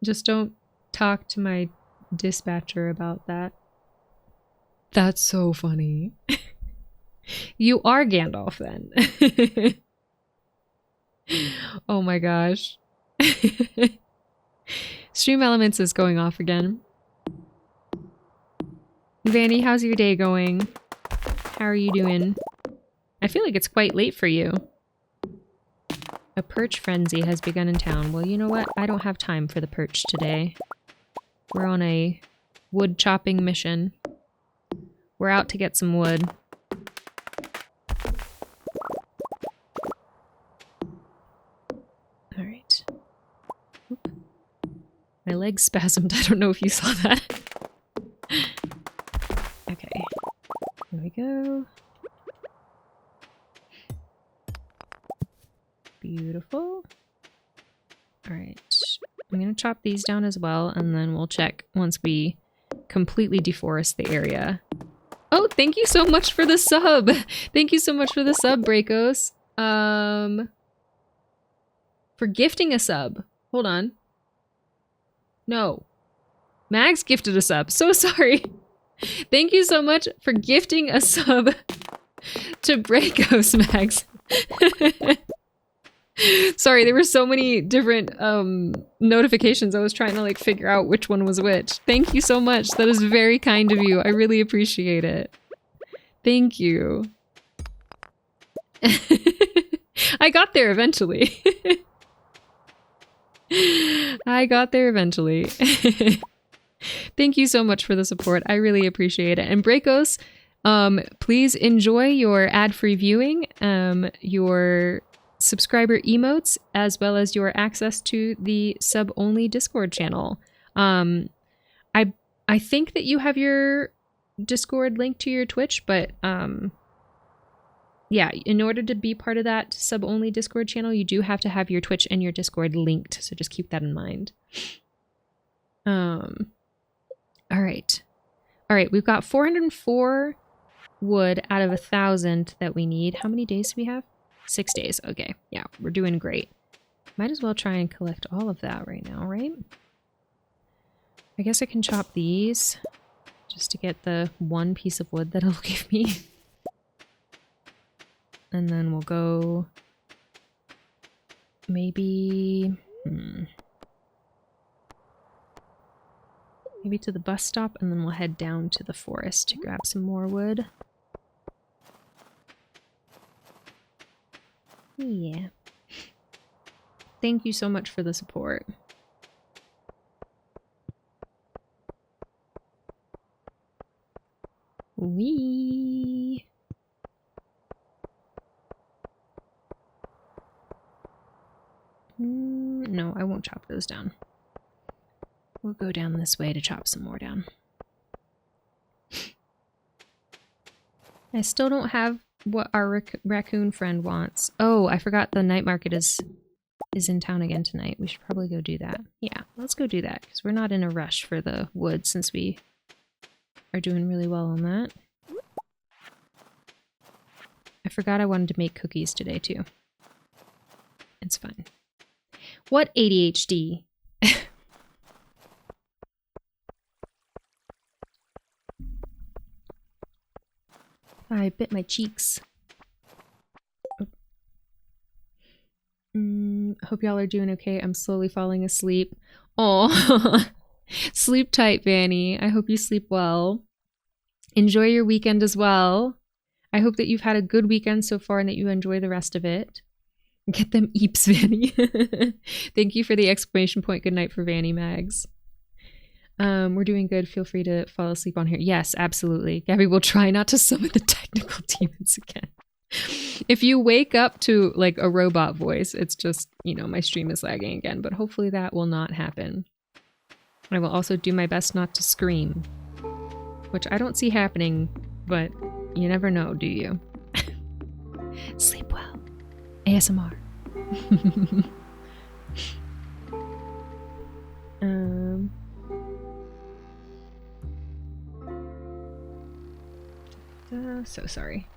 Just don't talk to my dispatcher about that. That's so funny. You are Gandalf then. Oh my gosh. Stream Elements is going off again. Vanny, how's your day going? How are you doing? I feel like it's quite late for you. A perch frenzy has begun in town. Well, you know what? I don't have time for the perch today. We're on a wood chopping mission. We're out to get some wood. Alright. My leg spasmed. I don't know if you saw that. Okay. Here we go. Beautiful. Alright. I'm gonna chop these down as well, and then we'll check once we completely deforest the area. Oh, thank you so much for the sub! Thank you so much for the sub, Brakos. For gifting a sub. Hold on. No. Mags gifted a sub. So sorry. Thank you so much for gifting a sub to Brakos, Mags. Sorry, there were so many different notifications. I was trying to like figure out which one was which. Thank you so much. That is very kind of you. I really appreciate it. Thank you. I got there eventually. I got there eventually. Thank you so much for the support. I really appreciate it. And Brakos, please enjoy your ad-free viewing, your subscriber emotes, as well as your access to the sub-only Discord channel. I think that you have your Discord linked to your Twitch, but yeah, in order to be part of that sub-only Discord channel, you do have to have your Twitch and your Discord linked. So just keep that in mind. All right. All right, we've got 404 wood out of 1,000 that we need. How many days do we have? 6 days. Okay, yeah, we're doing great. Might as well try and collect all of that right now, right? I guess I can chop these just to get the one piece of wood that it'll give me. And then we'll go maybe... maybe to the bus stop, and then we'll head down to the forest to grab some more wood. Yeah. Thank you so much for the support. Wee. No, I won't chop those down. We'll go down this way to chop some more down. I still don't have what our raccoon friend wants. Oh, I forgot the night market is in town again tonight. We should probably go do that. Yeah, let's go do that, because we're not in a rush for the wood since we are doing really well on that. I forgot I wanted to make cookies today, too. It's fine. What ADHD? I bit my cheeks. Hope y'all are doing okay. I'm slowly falling asleep. Oh, sleep tight, Vanny. I hope you sleep well. Enjoy your weekend as well. I hope that you've had a good weekend so far and that you enjoy the rest of it. Get them eeps, Vanny. Thank you for the exclamation point. Good night for Vanny Mags. We're doing good. Feel free to fall asleep on here. Yes, absolutely. Gabby will try not to summon the technical demons again. If you wake up to like a robot voice, it's just, you know, my stream is lagging again, but hopefully that will not happen. I will also do my best not to scream, which I don't see happening, but you never know, do you? Sleep well. ASMR. So sorry.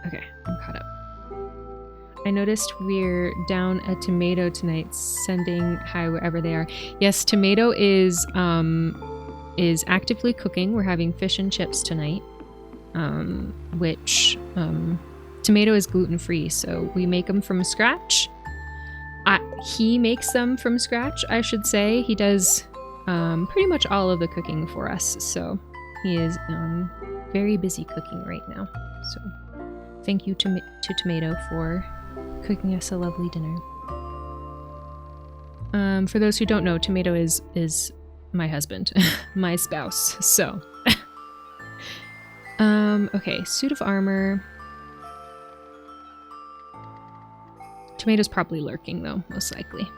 Okay, I'm caught up. I noticed we're down a tomato tonight, sending hi wherever they are. Yes, tomato is actively cooking. We're having fish and chips tonight, which tomato is gluten-free, so we make them from scratch. He makes them from scratch, I should say. He does pretty much all of the cooking for us, so he is very busy cooking right now. So thank you to Tomato for cooking us a lovely dinner. For those who don't know, Tomato is my husband, my spouse. So, okay, suit of armor. Tomato's probably lurking though, most likely.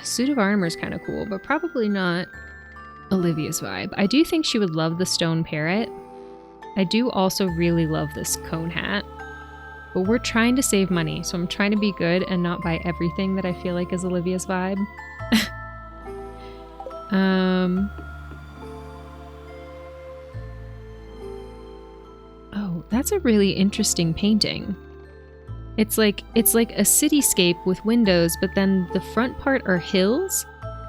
Suit of armor is kind of cool, but probably not Olivia's vibe. I do think she would love the stone parrot. I do also really love this cone hat, but we're trying to save money, so I'm trying to be good and not buy everything that I feel like is Olivia's vibe. Oh, that's a really interesting painting. It's like a cityscape with windows, but then the front part are hills,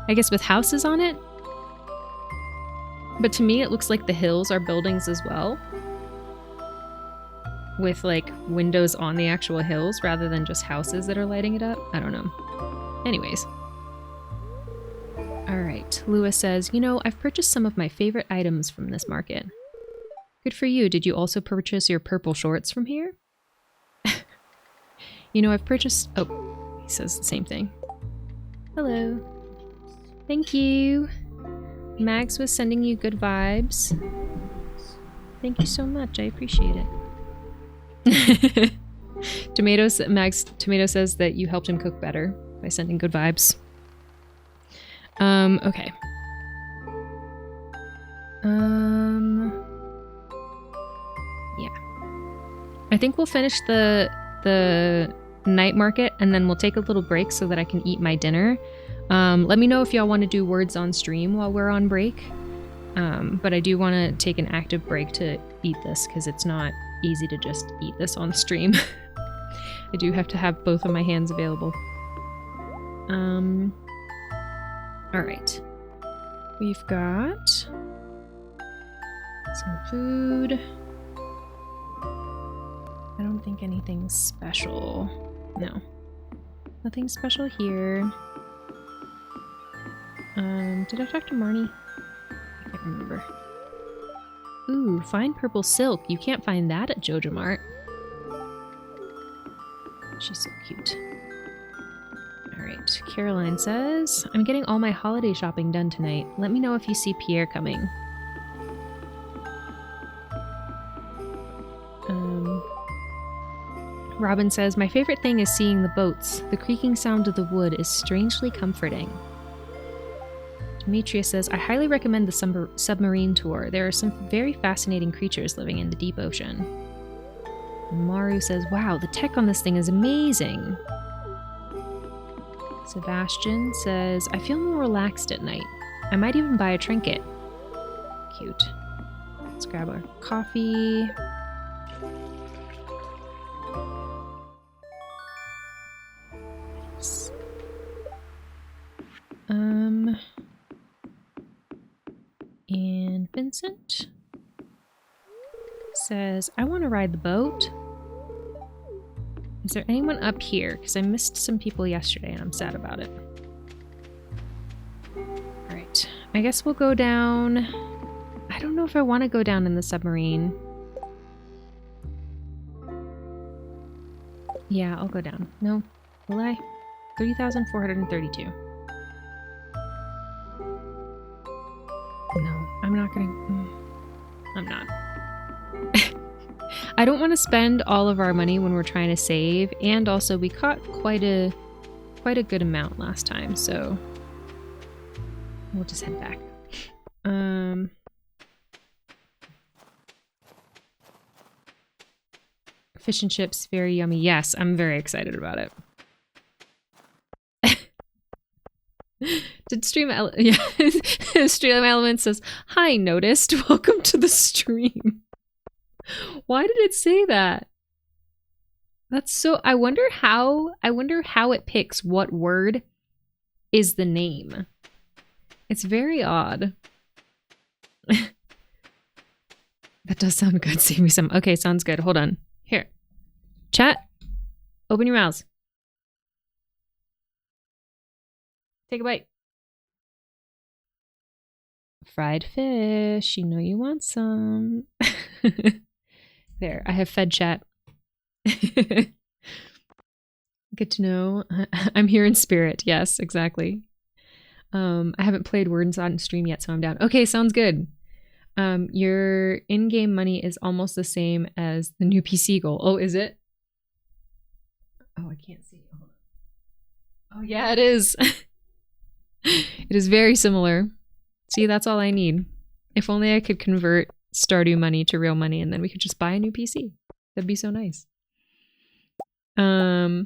I guess with houses on it. But to me, it looks like the hills are buildings as well, with like windows on the actual hills rather than just houses that are lighting it up. I don't know. Anyways. All right. Lewis says, you know, I've purchased some of my favorite items from this market. Good for you. Did you also purchase your purple shorts from here? You know, I've purchased... Oh, he says the same thing. Hello. Thank you. Mags was sending you good vibes. Thank you so much. I appreciate it. Tomato says that you helped him cook better by sending good vibes. Okay. Yeah. I think we'll finish the night market and then we'll take a little break so that I can eat my dinner. Let me know if y'all want to do words on stream while we're on break. But I do want to take an active break to eat this because it's not easy to just eat this on stream. I do have to have both of my hands available. Alright. We've got some food. I don't think anything's special. No. Nothing special here. Did I talk to Marnie? I can't remember. Ooh, fine purple silk. You can't find that at Joja Mart. She's so cute. Alright, Caroline says, I'm getting all my holiday shopping done tonight. Let me know if you see Pierre coming. Robin says, my favorite thing is seeing the boats. The creaking sound of the wood is strangely comforting. Demetria says, I highly recommend the submarine tour. There are some very fascinating creatures living in the deep ocean. Maru says, wow, the tech on this thing is amazing. Sebastian says, I feel more relaxed at night. I might even buy a trinket. Cute. Let's grab our coffee. And Vincent says, I want to ride the boat. Is there anyone up here? Because I missed some people yesterday and I'm sad about it. Alright, I guess we'll go down. I don't know if I want to go down in the submarine. Yeah, I'll go down. No, will I? 3,432. No, I'm not gonna... I'm not. I don't want to spend all of our money when we're trying to save, and also we caught quite a good amount last time, so we'll just head back. Fish and chips, very yummy. Yes, I'm very excited about it. Did Stream Stream Element says, hi, noticed. Welcome to the stream. Why did it say that? That's so... I wonder how it picks what word is the name. It's very odd. That does sound good. Save me some. Okay, sounds good. Hold on. Here. Chat. Open your mouths. Take a bite. Fried fish. You know you want some. There, I have fed chat. Good to know. I'm here in spirit. Yes, exactly. I haven't played Words on stream yet, so I'm down. Okay, sounds good. Your in-game money is almost the same as the new PC goal. Oh, is it? Oh, I can't see. Oh, yeah, it is. It is very similar. See, that's all I need. If only I could convert Stardew money to real money and then we could just buy a new PC. That'd be so nice. All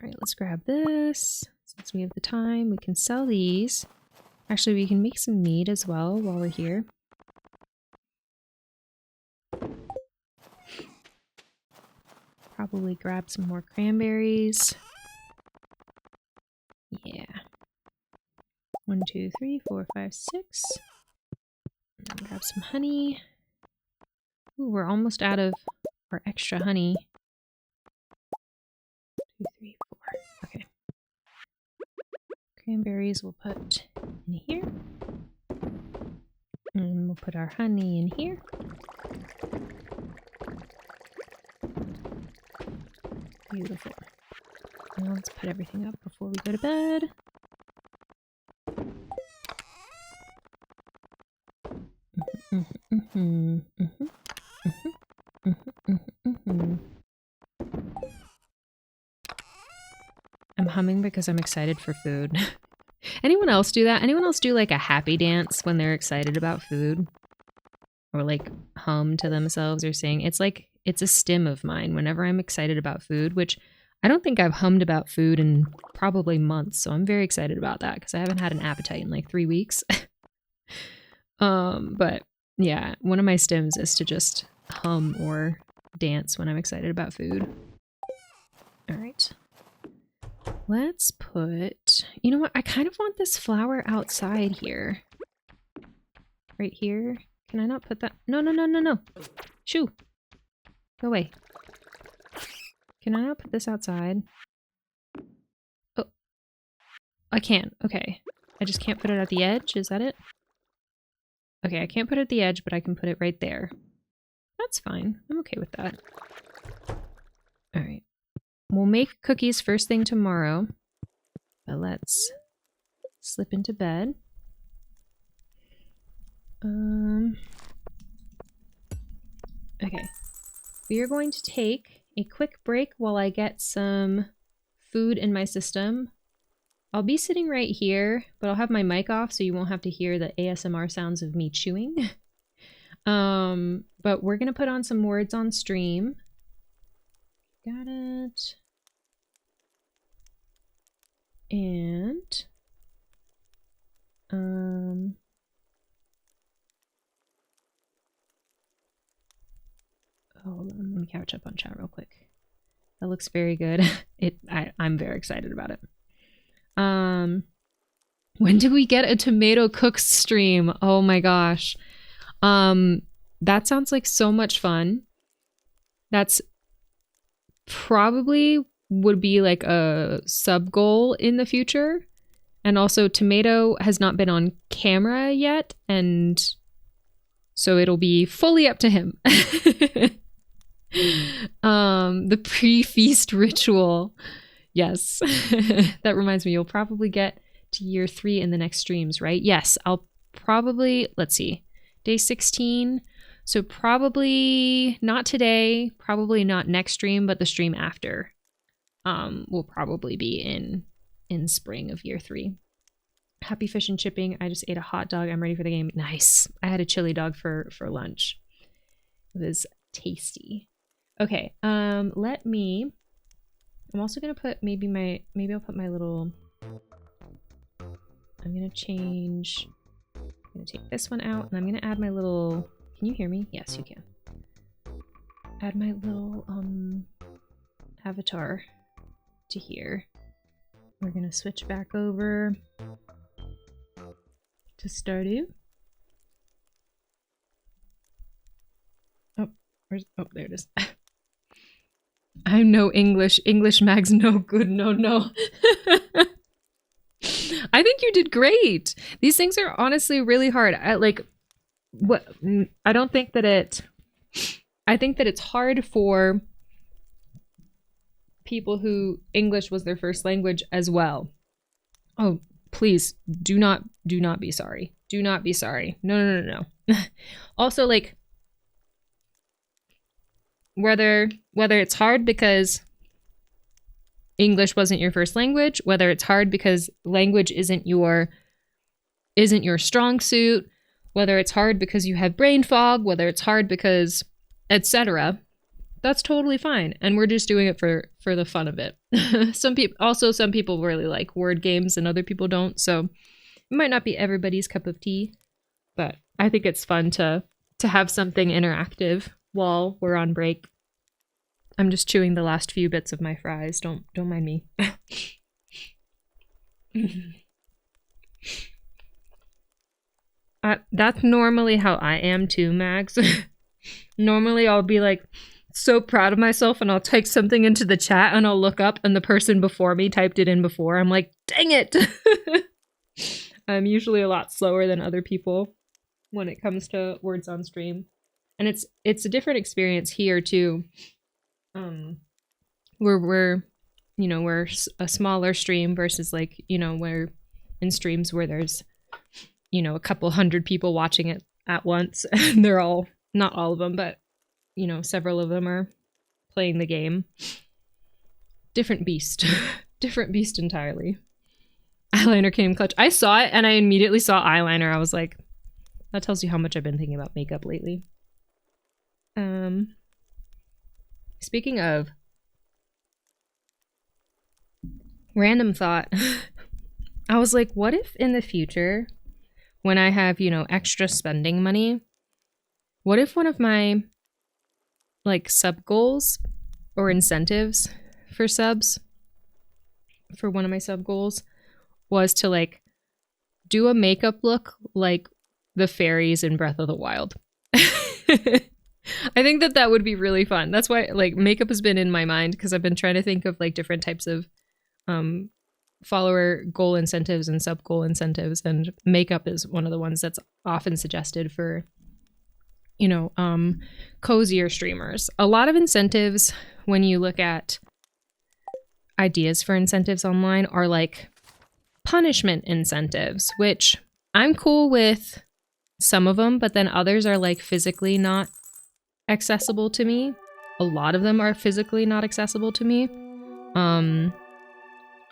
right, let's grab this. Since we have the time, we can sell these. Actually, we can make some mead as well while we're here. Probably grab some more cranberries. Yeah. 1, 2, 3, 4, 5, 6. And grab some honey. Ooh, we're almost out of our extra honey. 2, 3, 4. Okay. Cranberries we'll put in here. And we'll put our honey in here. Beautiful. Now let's put everything up before we go to bed. I'm humming because I'm excited for food. Anyone else do that? Anyone else do like a happy dance when they're excited about food? Or like hum to themselves or sing. It's like, it's a stim of mine whenever I'm excited about food, which I don't think I've hummed about food in probably months. So I'm very excited about that because I haven't had an appetite in like 3 weeks. But yeah, one of my stims is to just hum or dance when I'm excited about food. All right. Let's put, you know what? I kind of want this flower outside here. Right here. Can I not put that? No, no, no, no, no. Shoo. Go away. Can I not put this outside? Oh. I can. Okay. I just can't put it at the edge. Is that it? Okay, I can't put it at the edge, but I can put it right there. That's fine. I'm okay with that. All right. We'll make cookies first thing tomorrow. But let's slip into bed. Okay. We are going to take a quick break while I get some food in my system. I'll be sitting right here, but I'll have my mic off so you won't have to hear the ASMR sounds of me chewing. But we're gonna put on some words on stream. Got it. And hold on, let me catch up on chat real quick. That looks very good. I'm very excited about it. When do we get a tomato cook stream? Oh my gosh. That sounds like so much fun. That's probably would be like a sub goal in the future. And also Tomato has not been on camera yet, and so it'll be fully up to him. The pre-feast ritual. Yes. That reminds me, you'll probably get to year 3 in the next streams, right? Yes, I'll probably, let's see, day 16. So probably not today, probably not next stream, but the stream after will probably be in spring of year 3. Happy fish and chipping. I just ate a hot dog. I'm ready for the game. Nice. I had a chili dog for lunch. It was tasty. Okay, I'm also gonna put maybe I'll put my little, I'm gonna take this one out and I'm gonna add my little, can you hear me? Yes, you can. Add my little avatar to here. We're gonna switch back over to Stardew. Oh, there it is. I'm no English. English mag's no good. No. I think you did great. These things are honestly really hard. I think that it's hard for people who English was their first language as well. Oh, please do not be sorry. Do not be sorry. No. Also, like, whether it's hard because English wasn't your first language, whether it's hard because language isn't your strong suit, whether it's hard because you have brain fog, whether it's hard because etc., that's totally fine. And we're just doing it for the fun of it. Some people really like word games and other people don't, so it might not be everybody's cup of tea, but I think it's fun to have something interactive while we're on break. I'm just chewing the last few bits of my fries. Don't mind me. That's normally how I am too, Max. Normally I'll be like so proud of myself and I'll type something into the chat and I'll look up and the person before me typed it in before. I'm like, dang it. I'm usually a lot slower than other people when it comes to words on stream. And it's a different experience here too. We're a smaller stream versus like, we're in streams where there's, a couple hundred people watching it at once. And they're all, not all of them, but, several of them are playing the game. Different beast. Different beast entirely. Eyeliner came clutch. I saw it and I immediately saw eyeliner. I was like, that tells you how much I've been thinking about makeup lately. Speaking of random thought, I was like, what if in the future, when I have, you know, extra spending money, what if one of my like sub goals or incentives for subs, for one of my sub goals, was to like do a makeup look like the fairies in Breath of the Wild. I think that that would be really fun. That's why like makeup has been in my mind, because I've been trying to think of like different types of follower goal incentives and sub goal incentives, and makeup is one of the ones that's often suggested for, you know, cozier streamers. A lot of incentives, when you look at ideas for incentives online, are like punishment incentives, which I'm cool with some of them, but then others are like physically not accessible to me. A lot of them are physically not accessible to me.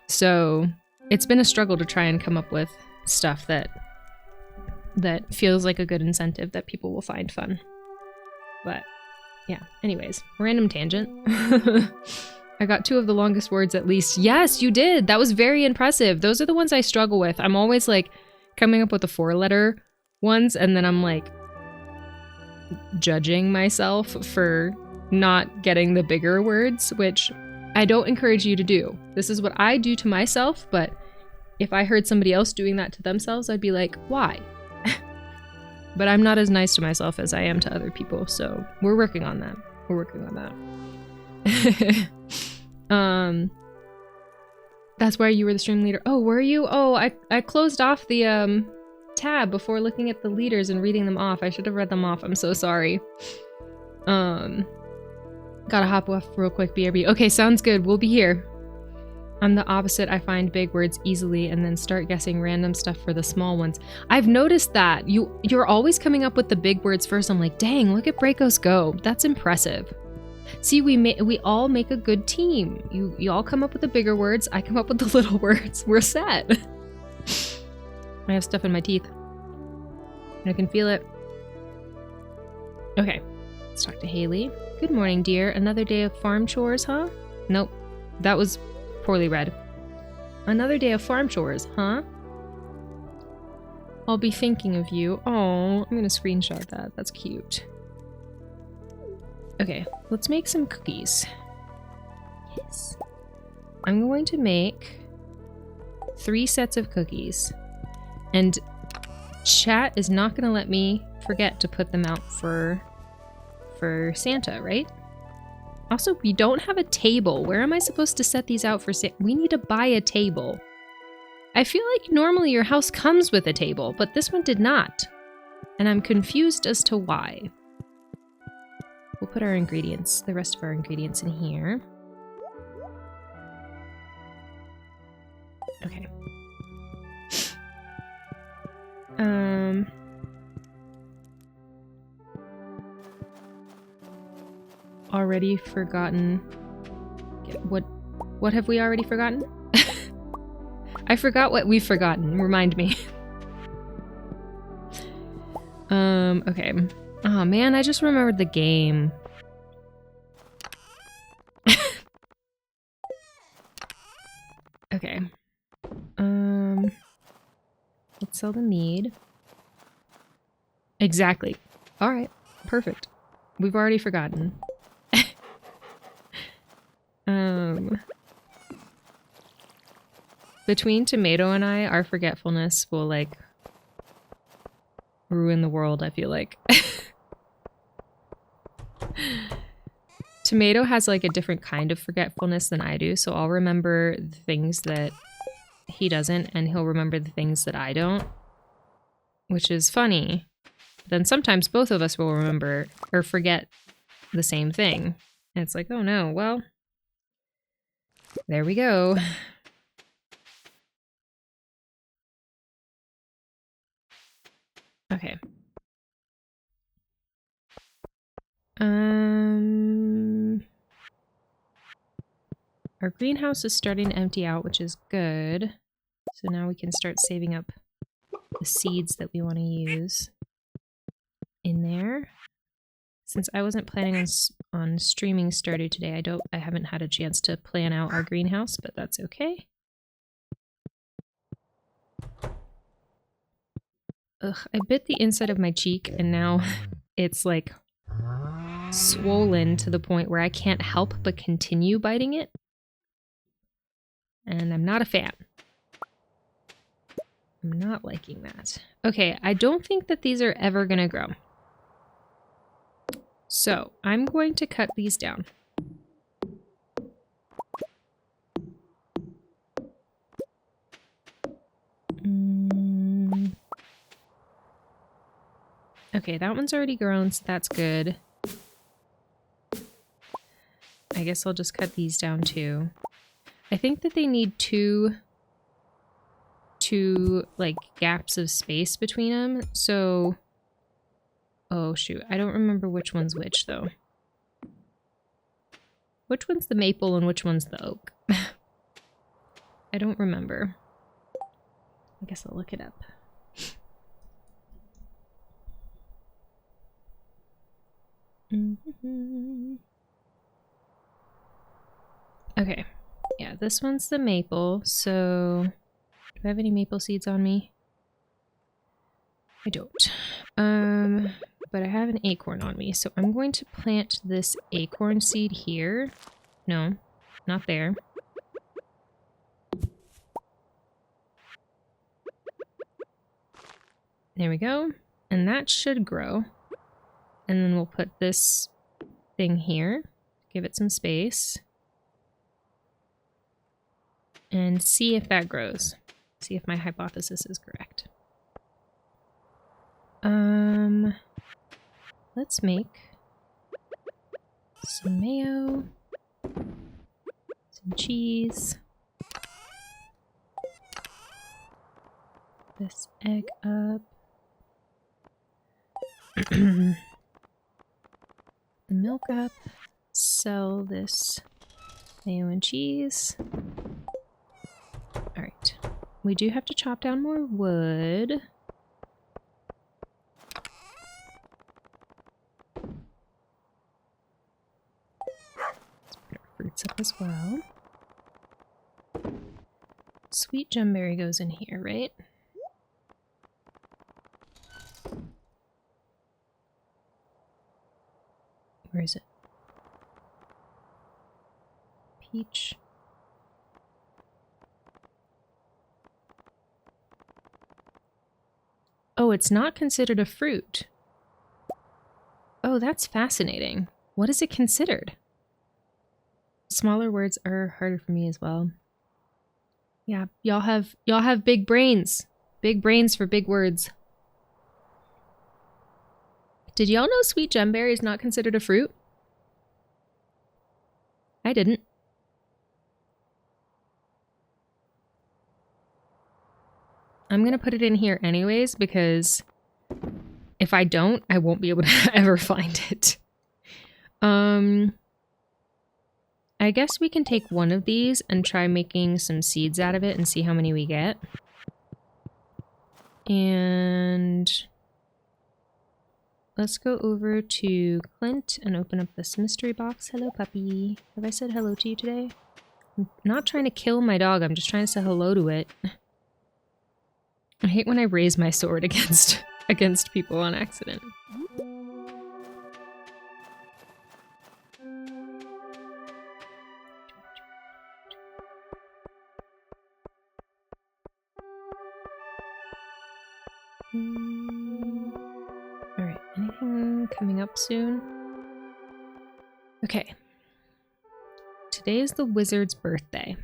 So it's been a struggle to try and come up with stuff that feels like a good incentive that people will find fun. But yeah, anyways, random tangent. I got 2 of the longest words at least. Yes, you did. That was very impressive. Those are the ones I struggle with. I'm always like coming up with the 4-letter ones, and then I'm like judging myself for not getting the bigger words, which I don't encourage you to do. This is what I do to myself, but if I heard somebody else doing that to themselves, I'd be like, why? But I'm not as nice to myself as I am to other people, so we're working on that. We're working on that. That's why you were the stream leader. Oh, were you? Oh, I closed off the tab before looking at the leaders and reading them off. I should have read them off. I'm so sorry. Gotta hop off real quick, BRB. Okay, sounds good. We'll be here. I'm the opposite. I find big words easily and then start guessing random stuff for the small ones. I've noticed that. You're always coming up with the big words first. I'm like, dang, look at Breakos go. That's impressive. See, we all make a good team. You all come up with the bigger words. I come up with the little words. We're set. I have stuff in my teeth. I can feel it. Okay, let's talk to Haley. Good morning, dear. Another day of farm chores, huh? Nope, that was poorly read. Another day of farm chores, huh? I'll be thinking of you. Oh, I'm gonna screenshot that. That's cute. Okay, let's make some cookies. Yes. I'm going to make 3 sets of cookies. And chat is not gonna let me forget to put them out for Santa, right? Also, we don't have a table. Where am I supposed to set these out for Santa? We need to buy a table. I feel like normally your house comes with a table, but this one did not. And I'm confused as to why. We'll put our ingredients, the rest of our ingredients in here. Okay. Already forgotten. What have we already forgotten? I forgot what we've forgotten. Remind me. Okay. Oh man, I just remembered the game. Okay. Let's sell the mead. Exactly. Alright. Perfect. We've already forgotten. Between Tomato and I, our forgetfulness will, like, ruin the world, I feel like. Tomato has, like, a different kind of forgetfulness than I do, so I'll remember the things that he doesn't, and he'll remember the things that I don't. Which is funny. Then sometimes both of us will remember or forget the same thing. And it's like, oh no, well, there we go. Okay. Our greenhouse is starting to empty out, which is good. So now we can start saving up the seeds that we want to use in there. Since I wasn't planning on streaming Stardew today, I haven't had a chance to plan out our greenhouse, but that's okay. Ugh, I bit the inside of my cheek and now it's like swollen to the point where I can't help but continue biting it. And I'm not a fan. I'm not liking that. Okay, I don't think that these are ever gonna grow. So I'm going to cut these down. Okay, that one's already grown, so that's good. I guess I'll just cut these down too. I think that they need two like gaps of space between them. So, oh shoot, I don't remember which one's which though. Which one's the maple and which one's the oak? I don't remember. I guess I'll look it up. Okay, yeah, this one's the maple, so do I have any maple seeds on me? I don't. But I have an acorn on me, so I'm going to plant this acorn seed here. No, not there. There we go. And that should grow. And then we'll put this thing here, give it some space. And see if that grows. See if my hypothesis is correct. Let's make some mayo, some cheese, this egg up, the milk up, sell this mayo and cheese. Alright, we do have to chop down more wood. Fruits up as well. Sweet gemberry goes in here, right? Where is it? Peach. Oh, it's not considered a fruit. Oh, that's fascinating. What is it considered? Smaller words are harder for me as well. Yeah, y'all have big brains. Big brains for big words. Did y'all know sweet gemberry is not considered a fruit? I didn't. I'm gonna put it in here anyways because if I don't, I won't be able to ever find it. I guess we can take one of these and try making some seeds out of it and see how many we get. And let's go over to Clint and open up this mystery box. Hello, puppy. Have I said hello to you today? I'm not trying to kill my dog. I'm just trying to say hello to it. I hate when I raise my sword against people on accident. Alright, anything coming up soon? Okay. Today is the wizard's birthday.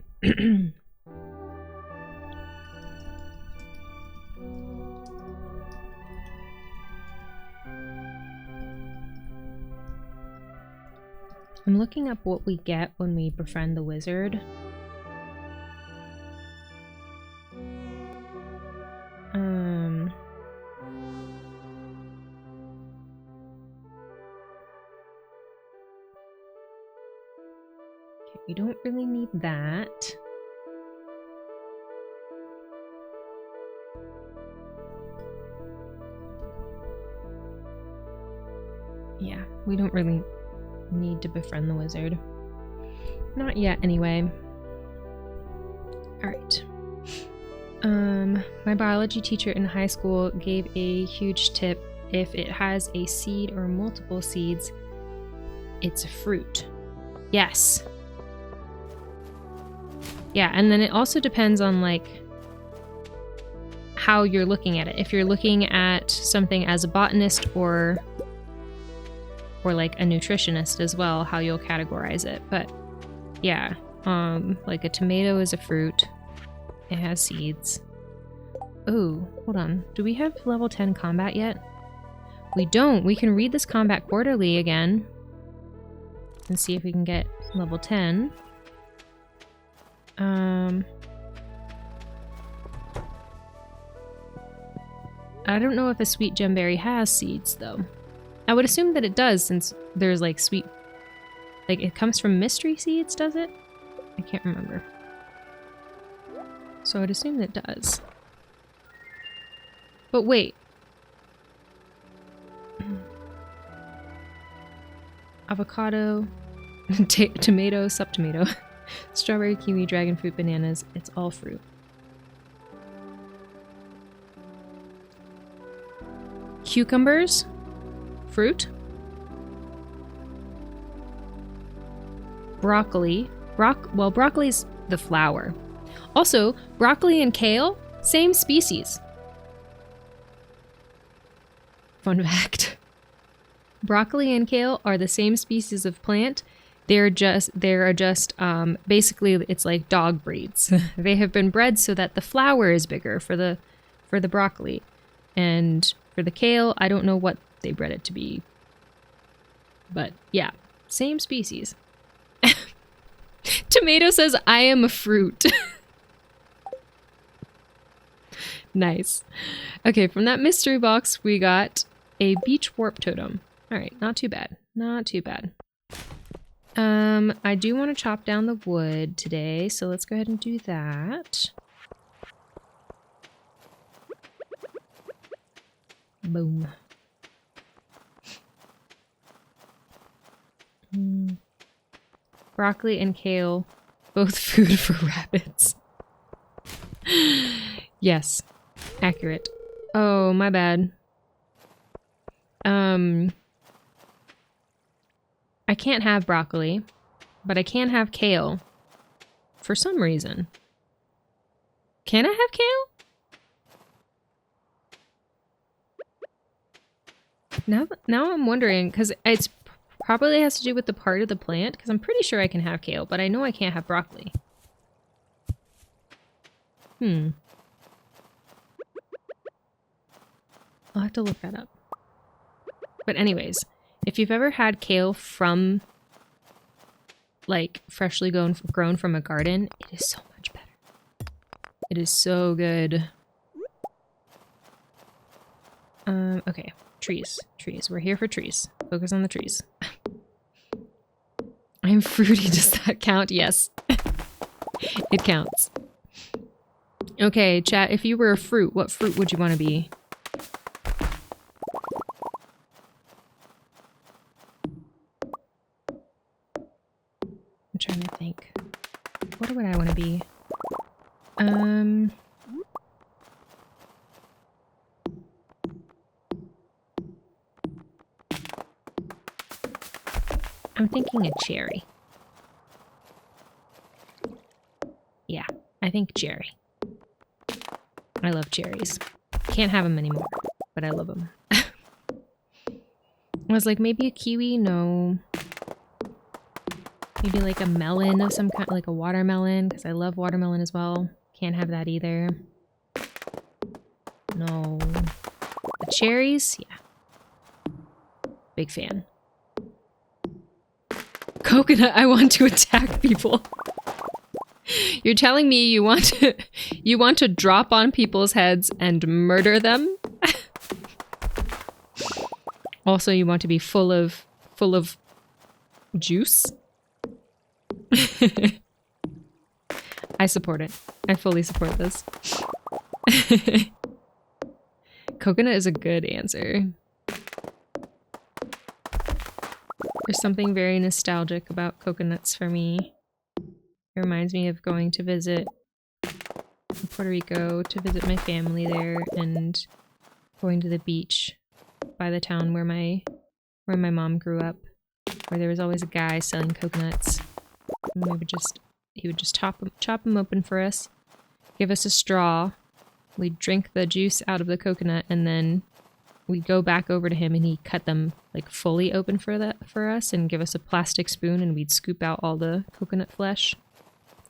I'm looking up what we get when we befriend the wizard. Okay, we don't really need that. Yeah, we don't really need to befriend the wizard. Not yet, anyway. Alright. My biology teacher in high school gave a huge tip. If it has a seed or multiple seeds, it's a fruit. Yes. Yeah, and then it also depends on, like, how you're looking at it. If you're looking at something as a botanist or like a nutritionist as well, how you'll categorize it. But yeah, like a tomato is a fruit. It has seeds. Oh, hold on. Do we have level 10 combat yet? We don't. We can read this combat quarterly again and see if we can get level 10. I don't know if a sweet gemberry has seeds, though. I would assume that it does, since there's, like, sweet... Like, it comes from mystery seeds, does it? I can't remember. So I'd assume it does. But wait. Avocado, tomato, subtomato, strawberry, kiwi, dragon fruit, bananas. It's all fruit. Cucumbers, fruit. Broccoli. Well, broccoli's the flower. Also, broccoli and kale, same species. Fun fact. Broccoli and kale are the same species of plant. They're just basically, it's like dog breeds. They have been bred so that the flower is bigger for the broccoli. And for the kale, I don't know what they bred it to be. But yeah, same species. Tomato says, I am a fruit. Nice. Okay, from that mystery box, we got a beach warp totem. All right, not too bad. Not too bad. I do want to chop down the wood today, so let's go ahead and do that. Boom. Broccoli and kale, both food for rabbits. Yes, accurate. Oh, my bad. I can't have broccoli, but I can have kale for some reason. Can I have kale? Now I'm wondering, because it's probably has to do with the part of the plant, because I'm pretty sure I can have kale, but I know I can't have broccoli. I'll have to look that up. But anyways, if you've ever had kale from, like, freshly grown from a garden, it is so much better. It is so good. Okay. Trees. We're here for trees. Focus on the trees. I'm fruity. Does that count? Yes. It counts. Okay, chat. If you were a fruit, what fruit would you want to be? I'm trying to think. What would I want to be? I'm thinking a cherry. Yeah, I think cherry. I love cherries. Can't have them anymore, but I love them. I was like, maybe a kiwi? No. Maybe like a melon of some kind, like a watermelon, because I love watermelon as well. Can't have that either. No. The cherries? Yeah. Big fan. Coconut, I want to attack people. You're telling me you want to drop on people's heads and murder them? Also, you want to be full of juice? I support it. I fully support this. Coconut is a good answer. There's something very nostalgic about coconuts for me. It reminds me of going to visit Puerto Rico, to visit my family there, and going to the beach by the town where my mom grew up, where there was always a guy selling coconuts. And he would just chop them open for us, give us a straw, we'd drink the juice out of the coconut, and then we'd go back over to him and he'd cut them like fully open for us and give us a plastic spoon, and we'd scoop out all the coconut flesh.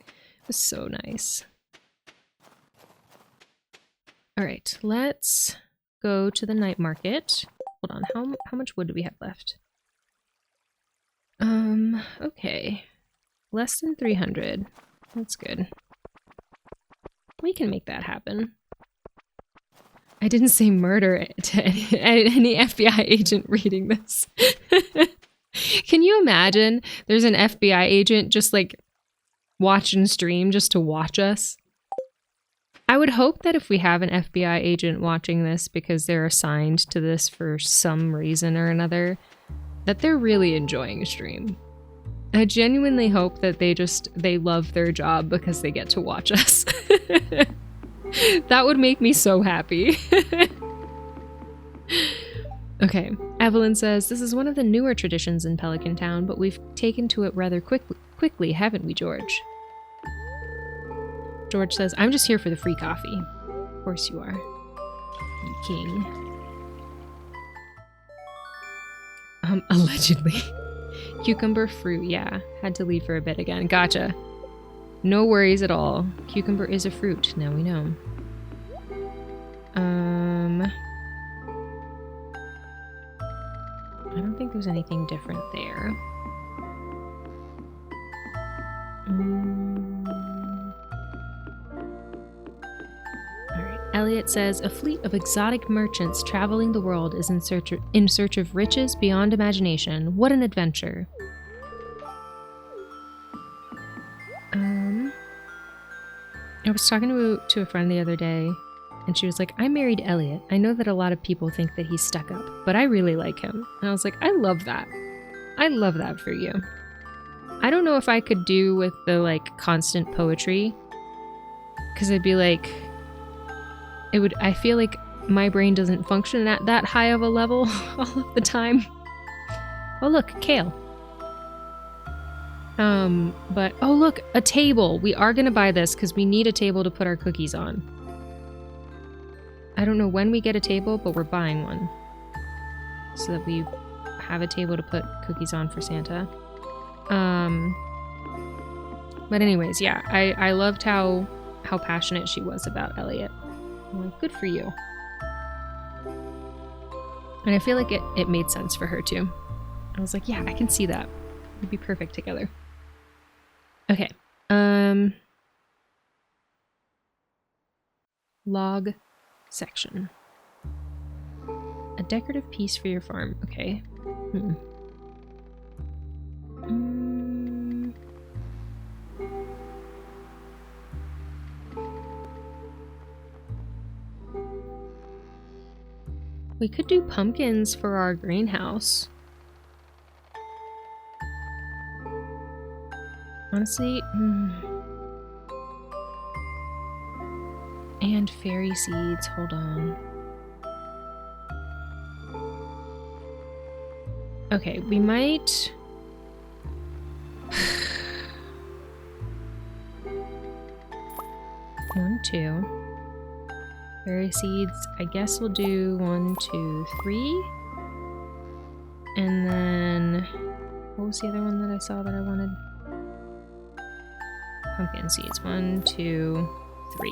It was so nice. Alright, let's go to the night market. Hold on, how much wood do we have left? Okay. Less than 300. That's good. We can make that happen. I didn't say murder to any FBI agent reading this. Can you imagine there's an FBI agent just like watching stream just to watch us? I would hope that if we have an FBI agent watching this because they're assigned to this for some reason or another, that they're really enjoying a stream. I genuinely hope that they love their job because they get to watch us. That would make me so happy. Okay, Evelyn says, this is one of the newer traditions in Pelican Town, but we've taken to it rather quickly, haven't we, George? George says, I'm just here for the free coffee. Of course you are. You king. Allegedly. Cucumber fruit, yeah. Had to leave for a bit again. Gotcha. No worries at all. Cucumber is a fruit, now we know. I don't think there's anything different there. Alright, Elliot says, a fleet of exotic merchants traveling the world is in search of riches beyond imagination. What an adventure. I was talking to a friend the other day, and she was like, I married Elliot. I know that a lot of people think that he's stuck up, but I really like him. And I was like, I love that. I love that for you. I don't know if I could do with the, like, constant poetry, because I'd be like, I feel like my brain doesn't function at that high of a level all of the time. Oh, look, kale. But, oh look, a table. We are gonna buy this because we need a table to put our cookies on. I don't know when we get a table, but we're buying one. So that we have a table to put cookies on for Santa. But anyways, yeah, I loved how passionate she was about Elliot. I'm like, good for you. And I feel like it made sense for her too. I was like, yeah, I can see that. We'd be perfect together. Okay. Log section. A decorative piece for your farm. Okay. We could do pumpkins for our greenhouse. Honestly, and fairy seeds, hold on. Okay, we might... 1, 2. Fairy seeds, I guess we'll do 1, 2, 3. And then, what was the other one that I saw that I wanted? Pumpkin seeds. 1, 2, 3.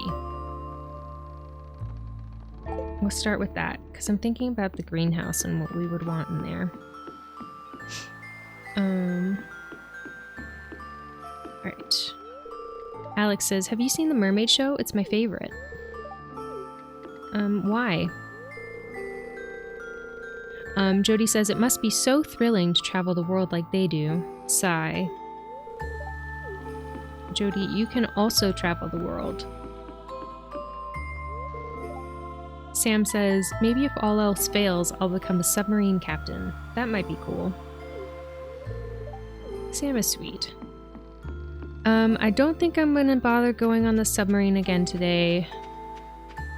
We'll start with that, because I'm thinking about the greenhouse and what we would want in there. Alright. Alex says, have you seen the mermaid show? It's my favorite. Why? Jody says, it must be so thrilling to travel the world like they do. Sigh. Jody, you can also travel the world. Sam says, maybe if all else fails, I'll become a submarine captain. That might be cool. Sam is sweet. I don't think I'm gonna bother going on the submarine again today.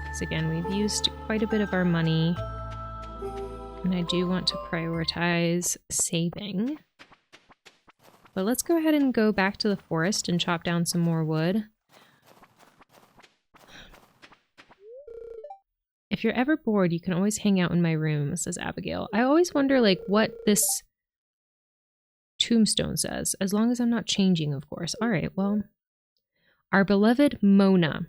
Because again, we've used quite a bit of our money. And I do want to prioritize saving. But let's go ahead and go back to the forest and chop down some more wood. If you're ever bored, you can always hang out in my room, says Abigail. I always wonder, like, what this tombstone says. As long as I'm not changing, of course. Alright, well. Our beloved Mona.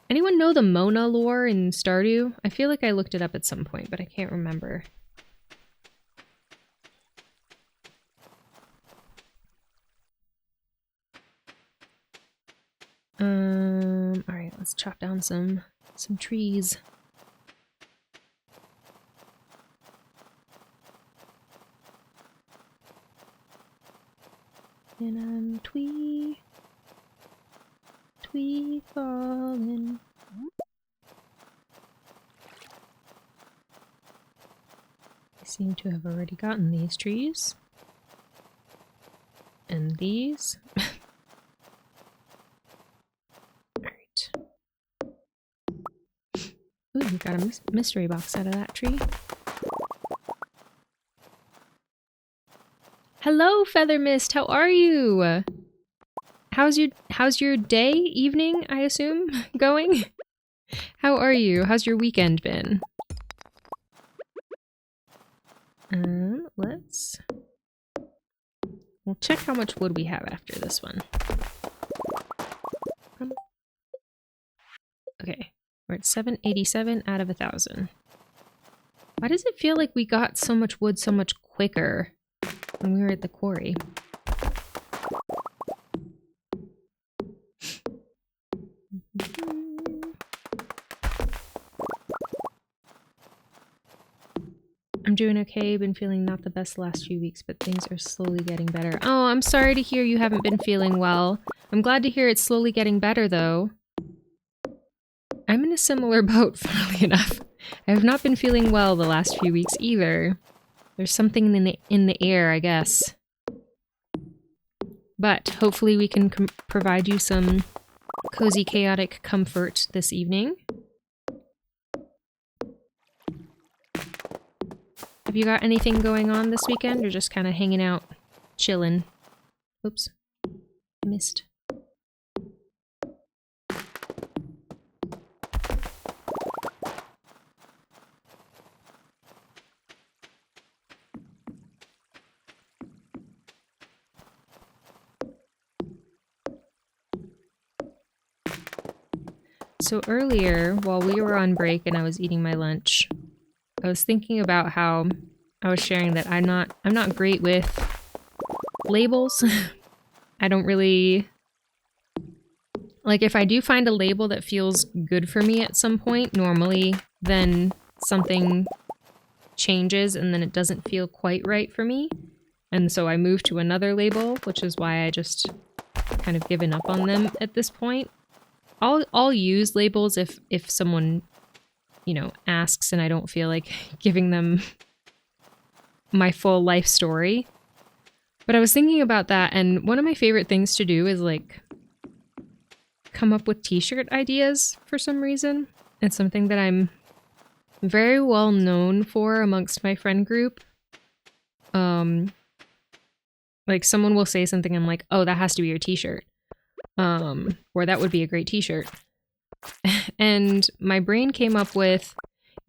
Anyone know the Mona lore in Stardew? I feel like I looked it up at some point, but I can't remember. Alright, let's chop down some trees. And I'm twee falling. I seem to have already gotten these trees. And these. Alright. Ooh, we got a mystery box out of that tree. Hello, Feather Mist. How are you? How's your day, evening, I assume, going? How are you? How's your weekend been? We'll check how much wood we have after this one. Okay, we're at 787 out of 1,000. Why does it feel like we got so much wood so much quicker when we were at the quarry? I'm doing okay, been feeling not the best the last few weeks, but things are slowly getting better. Oh, I'm sorry to hear you haven't been feeling well. I'm glad to hear it's slowly getting better, though. I'm in a similar boat, funnily enough. I have not been feeling well the last few weeks either. There's something in the air, I guess. But hopefully we can provide you some cozy, chaotic comfort this evening. Have you got anything going on this weekend, or just kind of hanging out, chilling? Oops. Missed. So earlier, while we were on break and I was eating my lunch, I was thinking about how I was sharing that I'm not great with labels. I don't really... Like, if I do find a label that feels good for me at some point, normally, then something changes and then it doesn't feel quite right for me. And so I move to another label, which is why I just kind of given up on them at this point. I'll use labels if someone, you know, asks and I don't feel like giving them my full life story. But I was thinking about that, and one of my favorite things to do is, like, come up with t-shirt ideas for some reason. It's something that I'm very well known for amongst my friend group. Like, someone will say something, I'm like, oh, that has to be your t-shirt. Or that would be a great t-shirt. And my brain came up with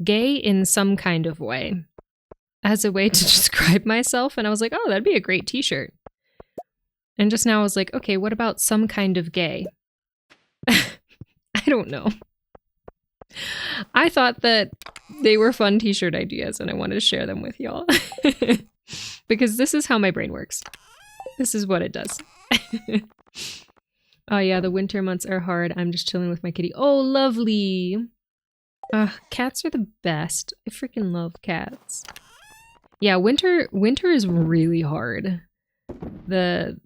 gay in some kind of way as a way to describe myself, and I was like, oh, that'd be a great t-shirt. And just now I was like, okay, what about some kind of gay? I don't know. I thought that they were fun t-shirt ideas and I wanted to share them with y'all. Because this is how my brain works. This is what it does. Oh yeah, the winter months are hard. I'm just chilling with my kitty. Oh, lovely. Cats are the best. I freaking love cats. Yeah, winter is really hard. The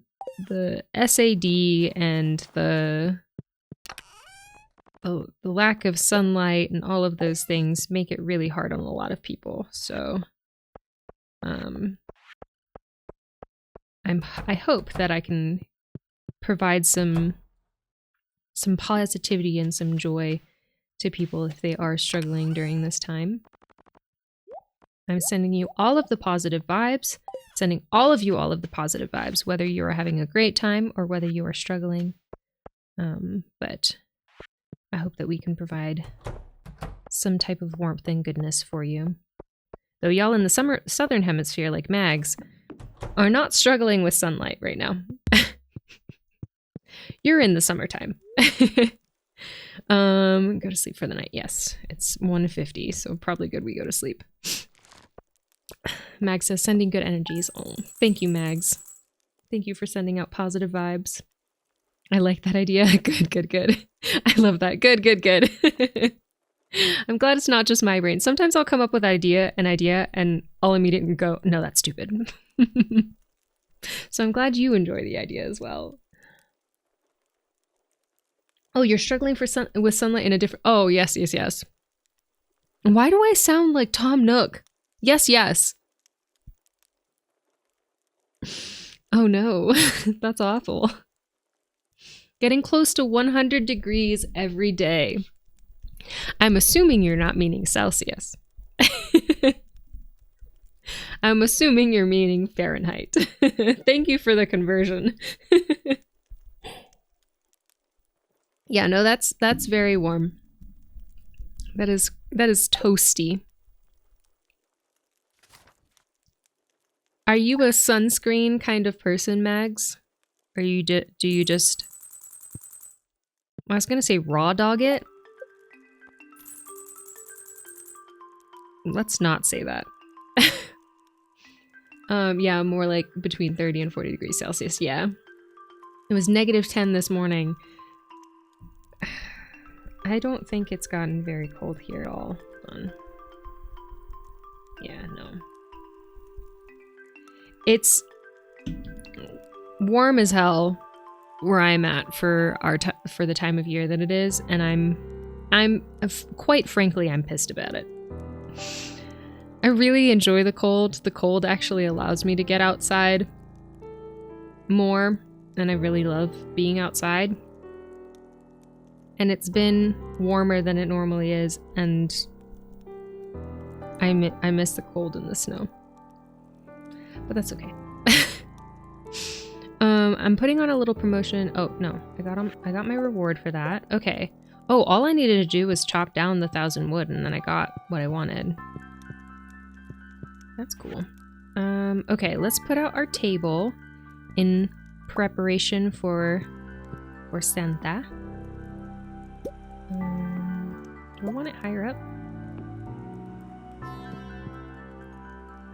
SAD and the lack of sunlight and all of those things make it really hard on a lot of people. So I hope that I can provide some positivity and some joy to people if they are struggling during this time. I'm sending you all of the positive vibes, sending all of you all of the positive vibes, whether you are having a great time or whether you are struggling. But I hope that we can provide some type of warmth and goodness for you. Though y'all in the southern hemisphere, like Mags, are not struggling with sunlight right now. You're in the summertime. Go to sleep for the night. Yes, it's 1:50, so probably good we go to sleep. Mags says, sending good energies. Oh, thank you, Mags. Thank you for sending out positive vibes. I like that idea. Good, good, good. I love that. Good, good, good. I'm glad it's not just my brain. Sometimes I'll come up with an idea, and I'll immediately go, no, that's stupid. So I'm glad you enjoy the idea as well. Oh, you're struggling with sunlight in a different... Oh, yes, yes, yes. Why do I sound like Tom Nook? Yes, yes. Oh no, that's awful. Getting close to 100 degrees every day. I'm assuming you're not meaning Celsius. I'm assuming you're meaning Fahrenheit. Thank you for the conversion. Yeah, no, that's very warm. That is toasty. Are you a sunscreen kind of person, Mags? Or do you just... I was gonna say raw dog it. Let's not say that. Yeah, more like between 30 and 40 degrees Celsius, yeah. It was -10 this morning. I don't think it's gotten very cold here at all. Hold on. Yeah, no. It's warm as hell where I'm at for for the time of year that it is, and I'm quite frankly, I'm pissed about it. I really enjoy the cold. The cold actually allows me to get outside more, and I really love being outside. And it's been warmer than it normally is, and I miss the cold and the snow. But that's okay. I'm putting on a little promotion. Oh, no. I got my reward for that. Okay. Oh, all I needed to do was chop down the 1,000 wood, and then I got what I wanted. That's cool. Okay, let's put out our table in preparation for Santa. Do I want it higher up?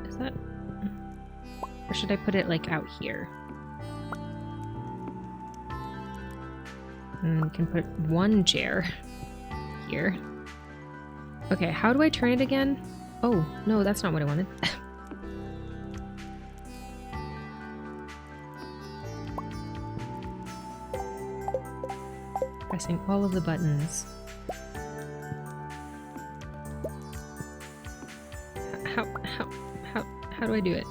Is that... Or should I put it, like, out here? And we can put one chair here. Okay, how do I turn it again? Oh, no, that's not what I wanted. Pressing all of the buttons. How do I do it?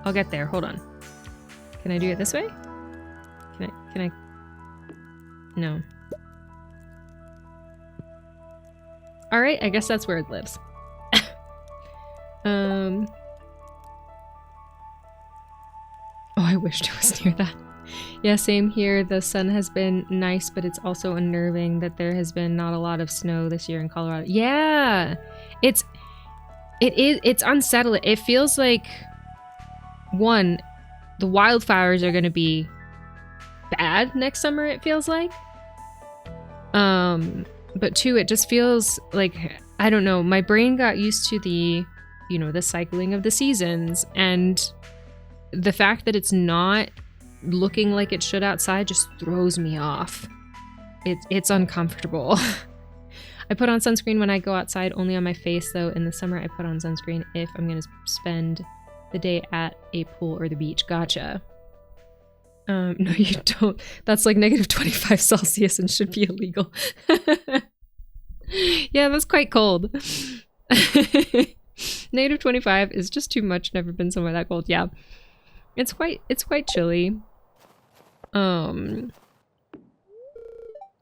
I'll get there, hold on. Can I do it this way? Can I? No. Alright, I guess that's where it lives. Oh, I wished it was near that. Yeah, same here. The sun has been nice, but it's also unnerving that there has been not a lot of snow this year in Colorado. Yeah! It's unsettling. It feels like, one, the wildfires are going to be bad next summer, it feels like. But two, it just feels like, I don't know, my brain got used to the cycling of the seasons, and the fact that it's not looking like it should outside just throws me off. It's uncomfortable. I put on sunscreen when I go outside, only on my face though. In the summer I put on sunscreen if I'm gonna spend the day at a pool or the beach. Gotcha. No, you don't. That's like -25 Celsius and should be illegal. Yeah, that's quite cold. Negative 25 is just too much. Never been somewhere that cold. Yeah. It's quite chilly.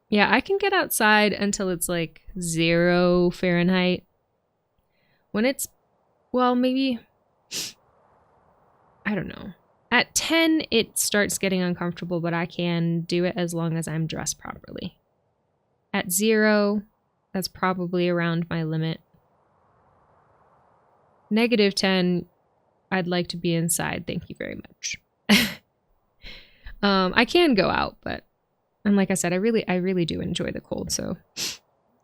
Yeah, I can get outside until it's like 0 Fahrenheit. When it's, well, maybe, I don't know. At 10, it starts getting uncomfortable, but I can do it as long as I'm dressed properly. At 0, that's probably around my limit. Negative 10, I'd like to be inside. Thank you very much. I can go out, but, and like I said, I really do enjoy the cold, so.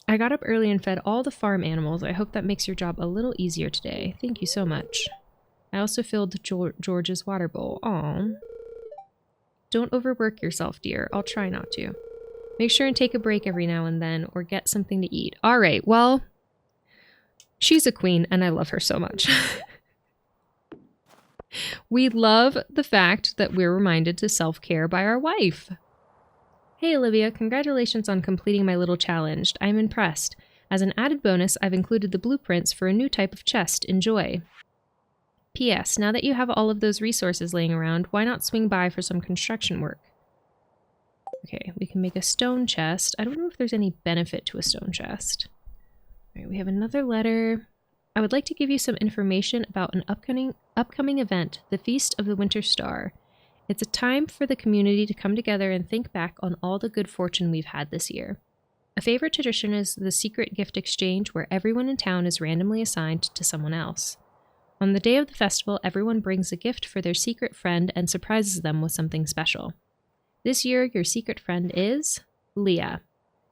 I got up early and fed all the farm animals. I hope that makes your job a little easier today. Thank you so much. I also filled George's water bowl. Aw. Don't overwork yourself, dear. I'll try not to. Make sure and take a break every now and then, or get something to eat. All right, well, she's a queen, and I love her so much. We love the fact that we're reminded to self-care by our wife. Hey, Olivia, congratulations on completing my little challenge. I'm impressed. As an added bonus, I've included the blueprints for a new type of chest. Enjoy. P.S. Now that you have all of those resources laying around, why not swing by for some construction work? Okay, we can make a stone chest. I don't know if there's any benefit to a stone chest. All right, we have another letter. I would like to give you some information about an upcoming event, the Feast of the Winter Star. It's a time for the community to come together and think back on all the good fortune we've had this year. A favorite tradition is the secret gift exchange, where everyone in town is randomly assigned to someone else. On the day of the festival, everyone brings a gift for their secret friend and surprises them with something special. This year, your secret friend is Leah.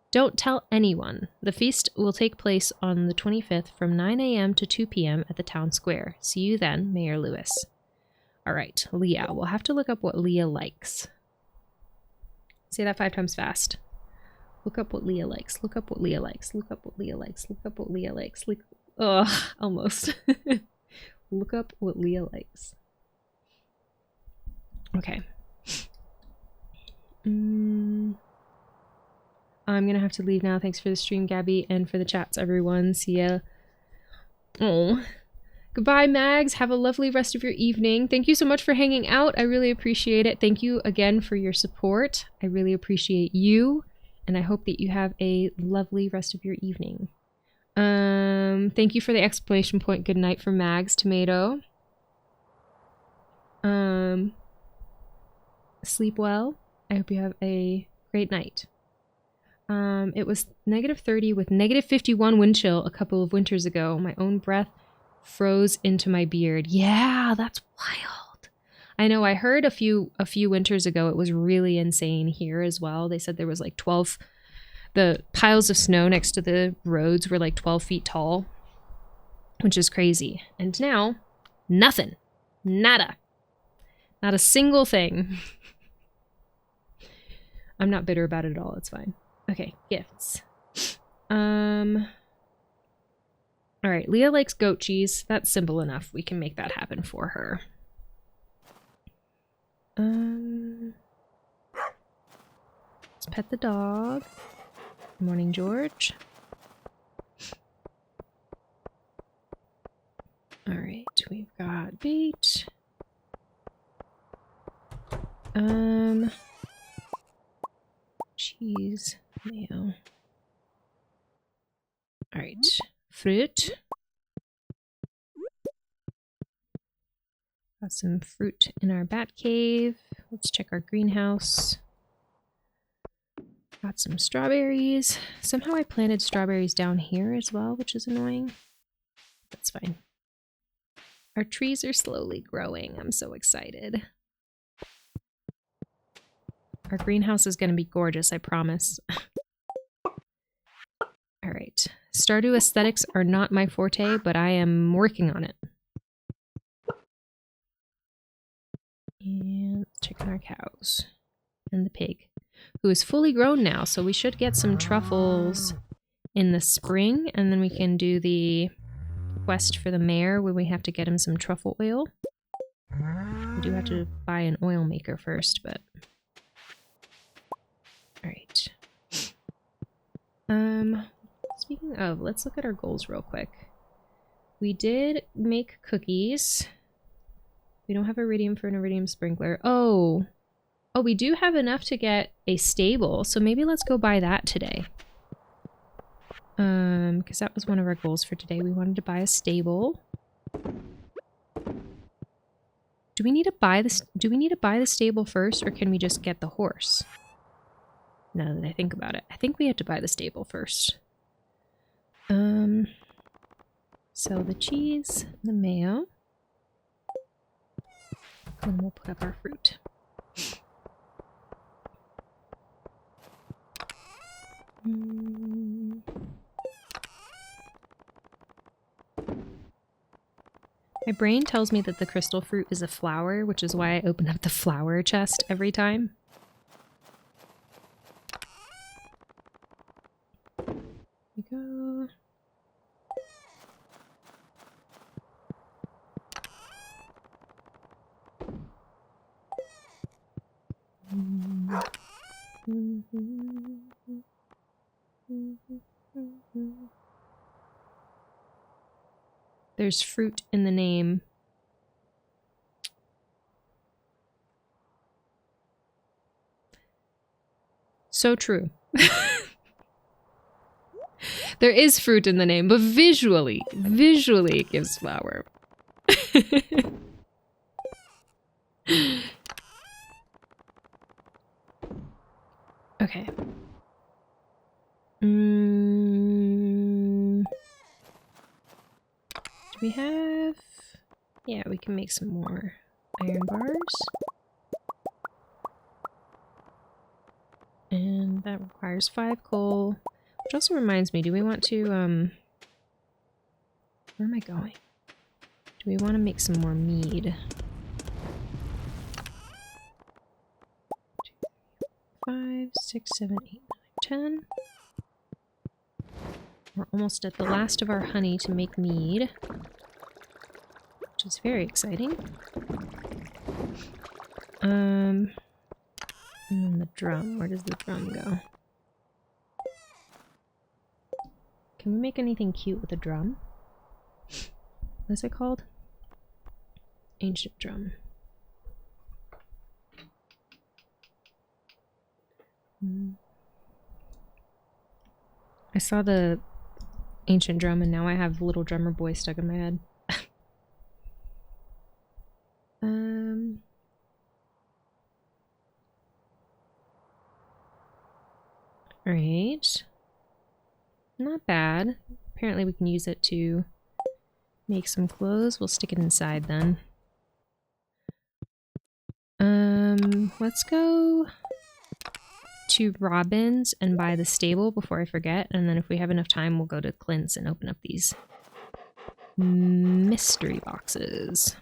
Don't tell anyone. The feast will take place on the 25th from 9 a.m. to 2 p.m. at the town square. See you then, Mayor Lewis. All right, Leah. We'll have to look up what Leah likes. Say that 5 times fast. Look up what Leah likes. Look up what Leah likes. Look up what Leah likes. Look up what Leah likes. Ugh, almost. Look up what Leah likes. Okay. I'm gonna have to leave now. Thanks for the stream, Gabby, and for the chats, everyone. See ya. Oh. Goodbye, Mags. Have a lovely rest of your evening. Thank you so much for hanging out. I really appreciate it. Thank you again for your support. I really appreciate you, and I hope that you have a lovely rest of your evening. Thank you for the exclamation point. Good night from Mags Tomato. Sleep well. I hope you have a great night. It was -30 with -51 wind chill a couple of winters ago. My own breath froze into my beard. Yeah, that's wild. I know, I heard a few winters ago it was really insane here as well. They said there was like 12, the piles of snow next to the roads were like 12 feet tall, which is crazy. And now, nothing. Nada. Not a single thing. I'm not bitter about it at all. It's fine. Okay, gifts. All right, Leah likes goat cheese. That's simple enough. We can make that happen for her. Let's pet the dog. Good morning, George. All right, we've got bait. Cheese, mayo. All right, fruit. Got some fruit in our bat cave. Let's check our greenhouse. Got some strawberries. Somehow I planted strawberries down here as well, which is annoying. That's fine. Our trees are slowly growing. I'm so excited. Our greenhouse is going to be gorgeous, I promise. All right. Stardew aesthetics are not my forte, but I am working on it. And let's check on our cows. And the pig, who is fully grown now, so we should get some truffles in the spring, and then we can do the quest for the mayor where we have to get him some truffle oil. We do have to buy an oil maker first, but... Alright. Speaking of, let's look at our goals real quick. We did make cookies. We don't have iridium for an iridium sprinkler. Oh, we do have enough to get a stable, so maybe let's go buy that today. Because that was one of our goals for today. We wanted to buy a stable. Do we need to buy the stable first, or can we just get the horse? Now that I think about it, I think we had to buy the stable first. Sell the cheese, the mayo, and we'll put up our fruit. My brain tells me that the crystal fruit is a flower, which is why I open up the flower chest every time. Here we go. There's fruit in the name. So true. There is fruit in the name, but visually it gives flower. Okay. Do we have... Yeah, we can make some more iron bars. And that requires 5 coal. Which also reminds me, do we want to, where am I going? Do we want to make some more mead? 5, 6, 7, 8, 9, 10. We're almost at the last of our honey to make mead, which is very exciting. And then the drum. Where does the drum go? Can we make anything cute with a drum? What is it called? Ancient drum. I saw the ancient drum and now I have Little Drummer Boy stuck in my head. Alright. Not bad. Apparently we can use it to make some clothes. We'll stick it inside then. Let's go to Robin's and buy the stable before I forget, and then if we have enough time we'll go to Clint's and open up these mystery boxes.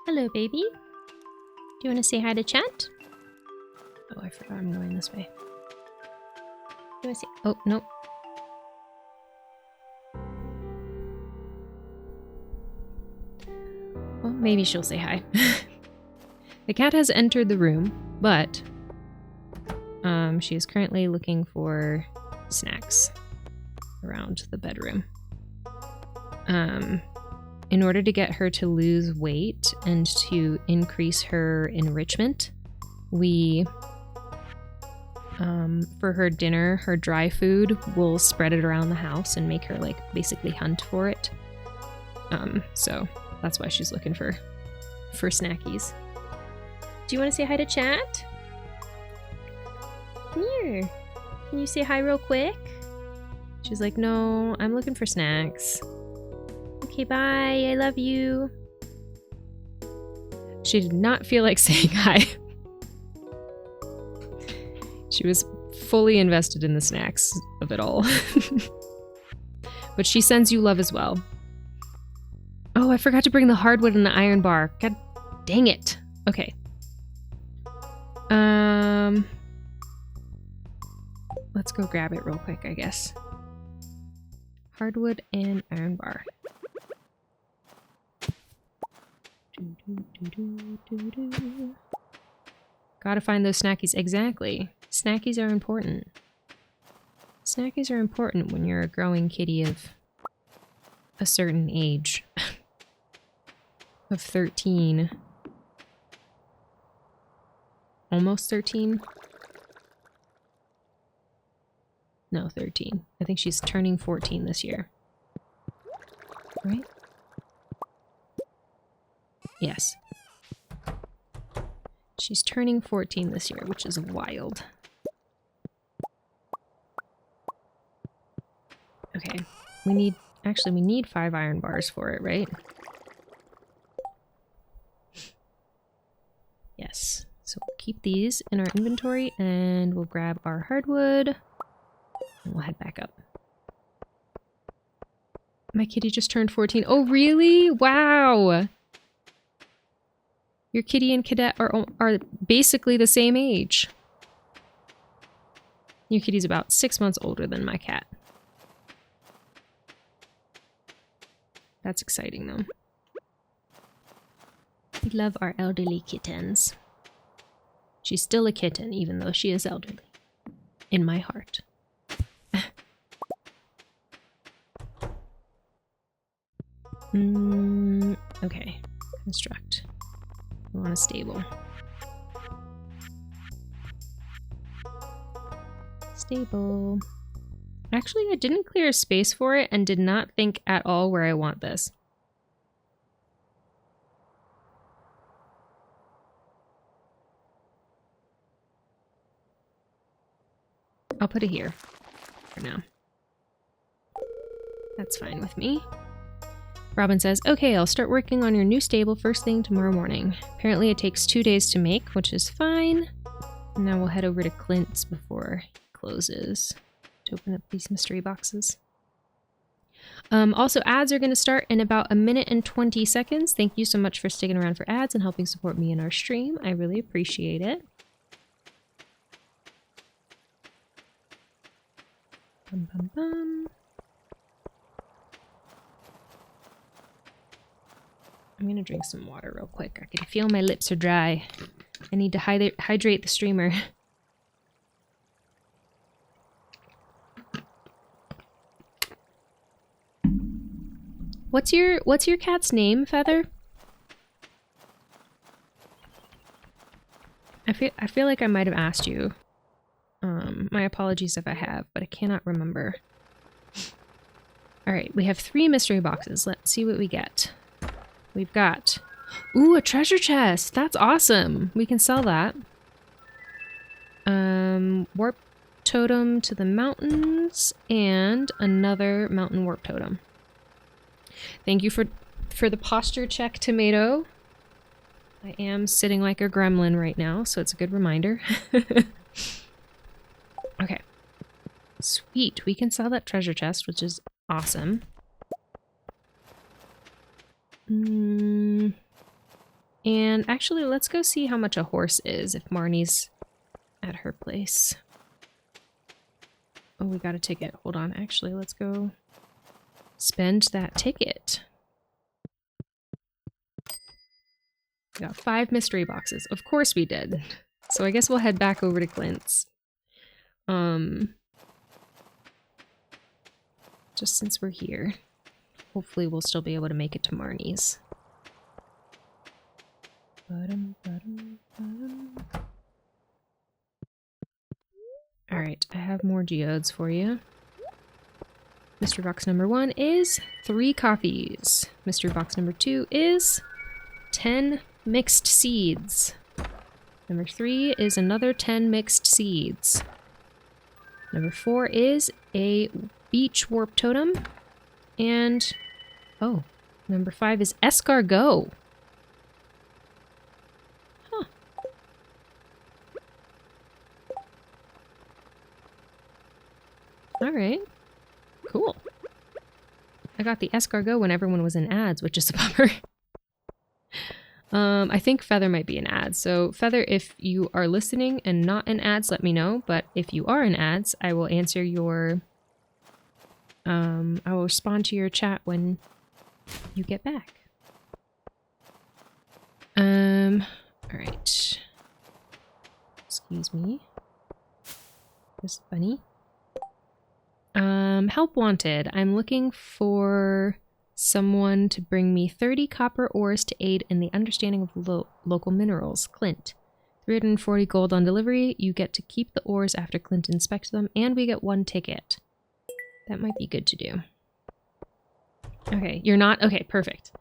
Hello, baby. Do you want to say hi to chat? Oh, I forgot I'm going this way. Do you want to say... Oh, nope. Well, maybe she'll say hi. The cat has entered the room, but she is currently looking for snacks around the bedroom. In order to get her to lose weight and to increase her enrichment, we, for her dinner, her dry food, we'll spread it around the house and make her, like, basically hunt for it. So that's why she's looking for snackies. Do you want to say hi to chat? Come here. Can you say hi real quick? She's like, no, I'm looking for snacks. Okay, bye. I love you. She did not feel like saying hi. She was fully invested in the snacks of it all. But she sends you love as well. Oh, I forgot to bring the hardwood and the iron bar. God dang it. Okay. Let's go grab it real quick, I guess. Hardwood and iron bar. Gotta find those snackies. Exactly. Snackies are important. Snackies are important when you're a growing kitty of a certain age. Of 13. Almost 13? No, 13. I think she's turning 14 this year. Right? Yes. She's turning 14 this year, which is wild. Okay. We need 5 iron bars for it, right? Yes. So we'll keep these in our inventory and we'll grab our hardwood and we'll head back up. My kitty just turned 14. Oh, really? Wow. Your kitty and cadet are basically the same age. Your kitty's about 6 months older than my cat. That's exciting, though. We love our elderly kittens. She's still a kitten, even though she is elderly. In my heart. Okay. Construct. We want a stable. Stable. Actually, I didn't clear a space for it and did not think at all where I want this. I'll put it here for now. That's fine with me. Robin says, okay, I'll start working on your new stable first thing tomorrow morning. Apparently it takes 2 days to make, which is fine. And now we'll head over to Clint's before he closes to open up these mystery boxes. Also, ads are going to start in about 1 minute and 20 seconds. Thank you so much for sticking around for ads and helping support me in our stream. I really appreciate it. Bum, bum, bum. I'm gonna drink some water real quick. I can feel my lips are dry. I need to hydrate the streamer. What's your cat's name, Feather? I feel like I might have asked you. My apologies if I have, but I cannot remember. Alright, we have 3 mystery boxes. Let's see what we get. We've got... Ooh, a treasure chest! That's awesome! We can sell that. Warp totem to the mountains, and another mountain warp totem. Thank you for the posture check, Tomato. I am sitting like a gremlin right now, so it's a good reminder. Okay. Sweet. We can sell that treasure chest, which is awesome. And actually, let's go see how much a horse is if Marnie's at her place. Oh, we got a ticket. Hold on. Actually, let's go spend that ticket. We got 5 mystery boxes. Of course we did. So I guess we'll head back over to Clint's. Just since we're here. Hopefully we'll still be able to make it to Marnie's. Alright, I have more geodes for you. Mystery box number 1 is 3 coffees. Mystery box number 2 is 10 mixed seeds. Number 3 is another 10 mixed seeds. Number 4 is a beach warp totem. And, oh, number 5 is escargot. Huh. Alright. Cool. I got the escargot when everyone was in ads, which is a bummer. I think Feather might be in ads. So Feather, if you are listening and not in ads, let me know. But if you are in ads, I will answer your... I will respond to your chat when you get back. Alright. Excuse me. This bunny. Help wanted. I'm looking for someone to bring me 30 copper ores to aid in the understanding of local minerals. Clint. 340 gold on delivery. You get to keep the ores after Clint inspects them, and we get 1 ticket. That might be good to do. Okay, you're not? Okay, perfect.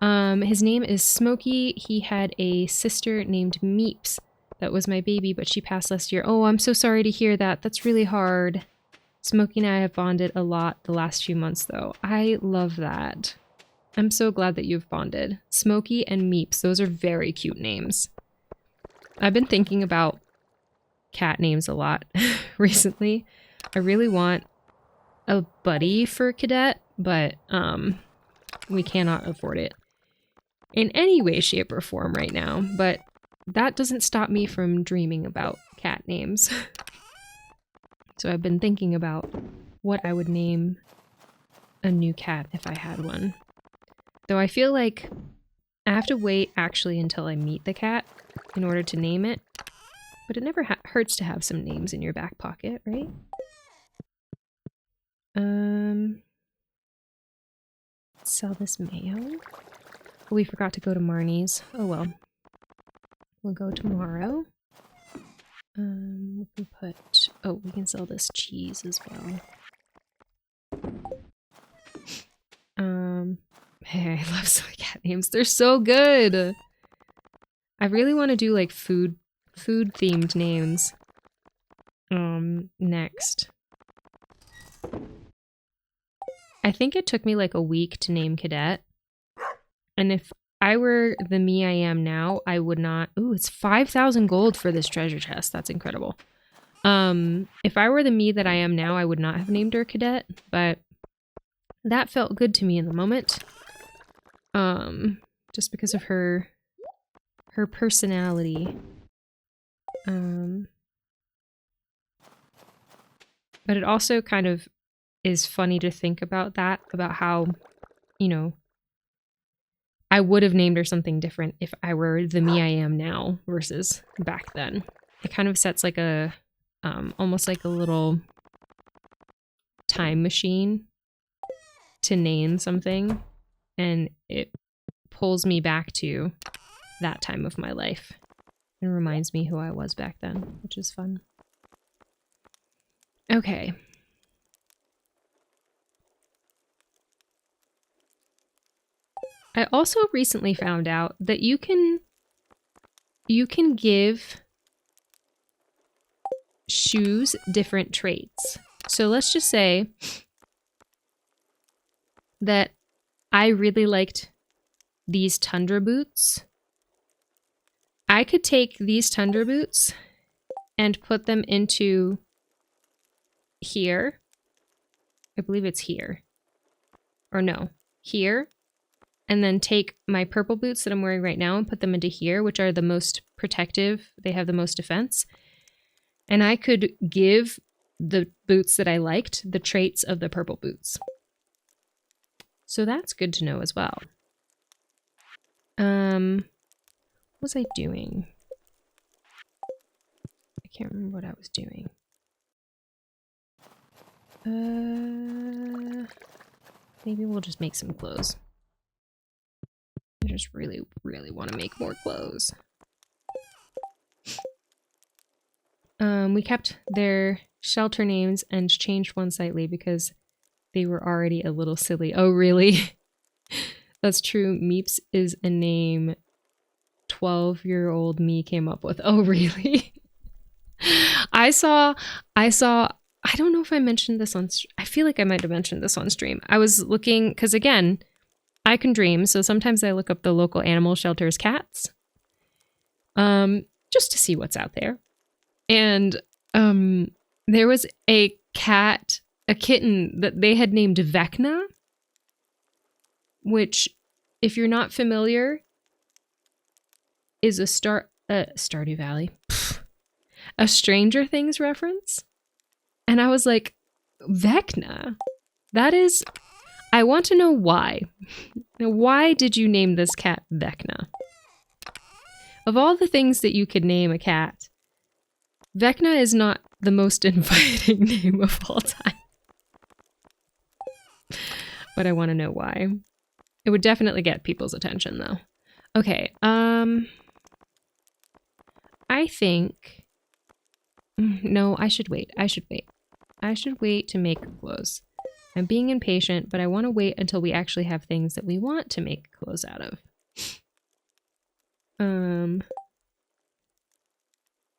His name is Smokey. He had a sister named Meeps that was my baby, but she passed last year. Oh, I'm so sorry to hear that. That's really hard. Smokey and I have bonded a lot the last few months, though. I love that. I'm so glad that you've bonded. Smokey and Meeps, those are very cute names. I've been thinking about cat names a lot recently. I really want a buddy for Cadet, but we cannot afford it in any way, shape, or form right now. But that doesn't stop me from dreaming about cat names. So I've been thinking about what I would name a new cat if I had one. Though I feel like I have to wait actually until I meet the cat in order to name it. But it never hurts to have some names in your back pocket, right? Sell this mayo. We forgot to go to Marnie's. Oh well. We'll go tomorrow. We can put... Oh, we can sell this cheese as well. Hey, I love soy cat names. They're so good! I really want to do, like, food-themed names. Next. I think it took me, like, a week to name Cadet. And if I were the me I am now, I would not... Ooh, it's 5,000 gold for this treasure chest. That's incredible. If I were the me that I am now, I would not have named her Cadet, but that felt good to me in the moment. Just because of her personality. But it also kind of is funny to think about that, about how, you know, I would have named her something different if I were the me I am now versus back then. It kind of sets like a, almost like a little time machine to name something, and it pulls me back to that time of my life and reminds me who I was back then, which is fun. Okay. I also recently found out that you can give shoes different traits. So let's just say that I really liked these Tundra boots. I could take these Tundra boots and put them into here. I believe it's here. Or no, here. And then take my purple boots that I'm wearing right now and put them into here, which are the most protective. They have the most defense. And I could give the boots that I liked the traits of the purple boots. So that's good to know as well. What was I doing? I can't remember what I was doing. Maybe we'll just make some clothes. I just really, really want to make more clothes. We kept their shelter names and changed one slightly because they were already a little silly. Oh, really? That's true. Meeps is a name 12-year-old me came up with. Oh, really? I saw, I don't know if I mentioned this on, I feel like I might have mentioned this on stream. I was looking, because again, I can dream, so sometimes I look up the local animal shelter's cats, just to see what's out there. And there was a cat, a kitten that they had named Vecna. which, if you're not familiar, is a Stardew Valley, a Stranger Things reference. And I was like, Vecna? That is, I want to know why. Now, why did you name this cat Vecna? Of all the things that you could name a cat, Vecna is not the most inviting name of all time. But I want to know why. It would definitely get people's attention, though. Okay, I think... No, I should wait. I should wait to make clothes. I'm being impatient, but I want to wait until we actually have things that we want to make clothes out of.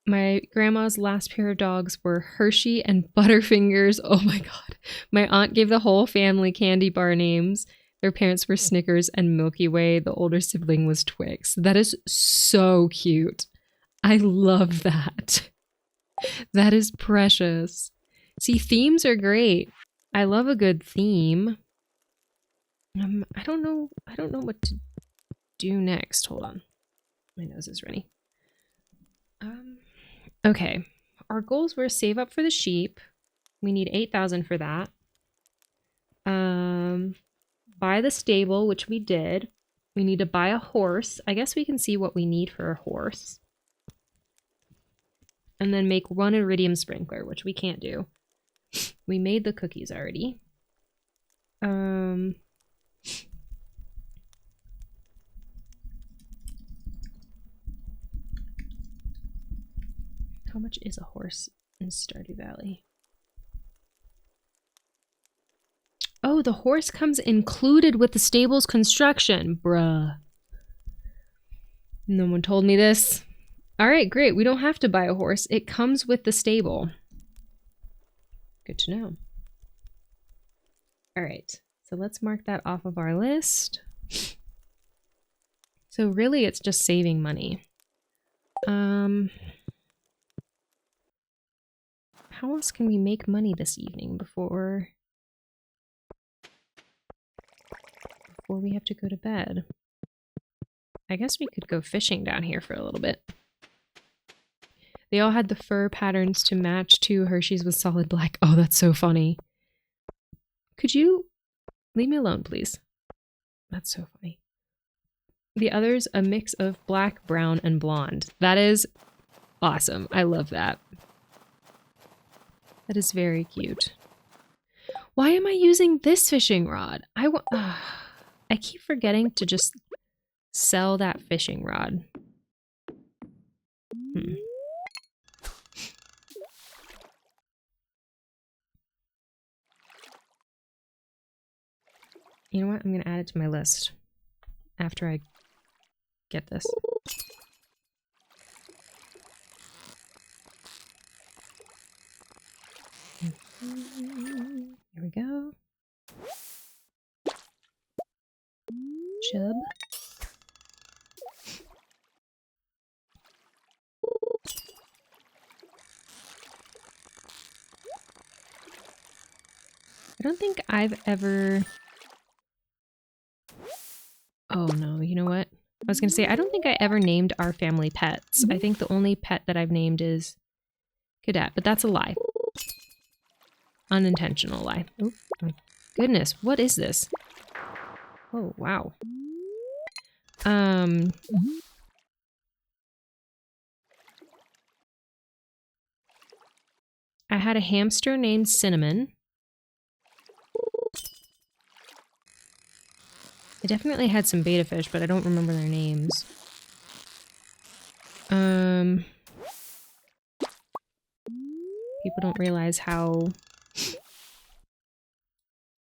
My grandma's last pair of dogs were Hershey and Butterfingers. Oh my god. My aunt gave the whole family candy bar names. Their parents were Snickers and Milky Way. The older sibling was Twix. That is so cute. I love that. That is precious. See, themes are great. I love a good theme. I don't know what to do next. Hold on. My nose is runny. Okay. Our goals were save up for the sheep. We need 8,000 for that. Buy the stable, which we did. We need to buy a horse. I guess we can see what we need for a horse. And then make one iridium sprinkler, which we can't do. We made the cookies already. How much is a horse in Stardew Valley? Oh, the horse comes included with the stable's construction. Bruh. No one told me this. All right, great. We don't have to buy a horse. It comes with the stable. Good to know. All right, so let's mark that off of our list. So really, it's just saving money. How else can we make money this evening before we have to go to bed? I guess we could go fishing down here for a little bit. They all had the fur patterns to match too. Hershey's was solid black. Oh, that's so funny. Could you leave me alone, please? That's so funny. The others, a mix of black, brown, and blonde. That is awesome. I love that. That is very cute. Why am I using this fishing rod? I keep forgetting to just sell that fishing rod. You know what? I'm going to add it to my list after I get this. Here we go. Chub. I don't think I've ever... Oh no, you know what? I was gonna say, I don't think I ever named our family pets. I think the only pet that I've named is Cadet, but that's a lie. Unintentional lie. Oh my goodness, what is this? Oh, wow. I had a hamster named Cinnamon. I definitely had some beta fish, but I don't remember their names. People don't realize how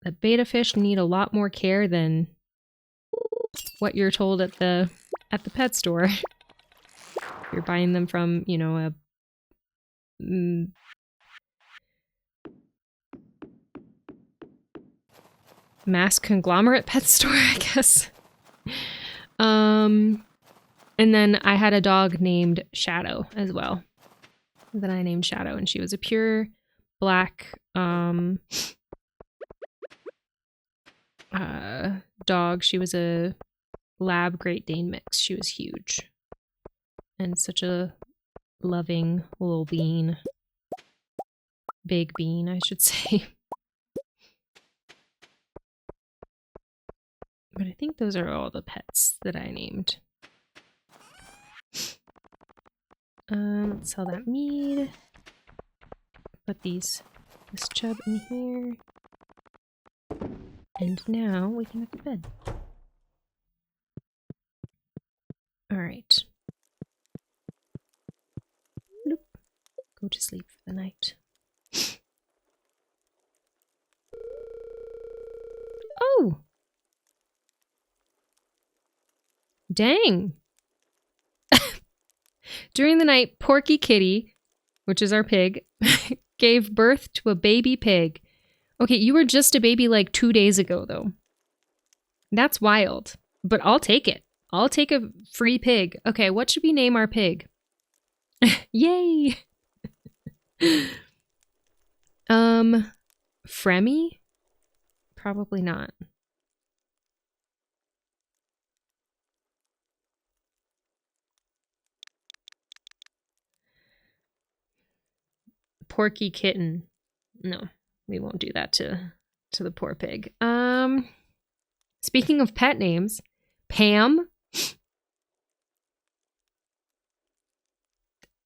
the beta fish need a lot more care than what you're told at the pet store. You're buying them from, you know, a mass conglomerate pet store, I guess. And then I had a dog named Shadow as well. That I named Shadow, and she was a pure black dog. She was a Lab Great Dane mix. She was huge. And such a loving little bean. Big bean, I should say. But I think those are all the pets that I named. Let's sell that mead. Put this chub in here. And now we can go to bed. Alright. Go to sleep for the night. Oh! Dang! During the night, Porky Kitty, which is our pig, gave birth to a baby pig. Okay, you were just a baby like 2 days ago, though. That's wild. But I'll take it. I'll take a free pig. Okay, what should we name our pig? Yay! Fremy? Probably not. Porky Kitten. No, we won't do that to the poor pig. Speaking of pet names, Pam.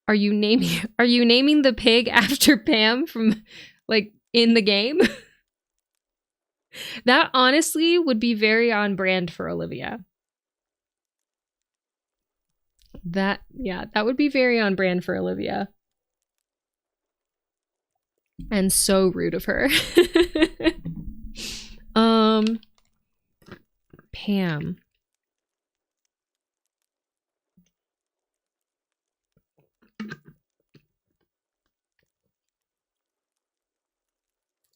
Are you naming the pig after Pam from like in the game? That honestly would be very on brand for Olivia. That would be very on brand for Olivia. And so rude of her. Pam.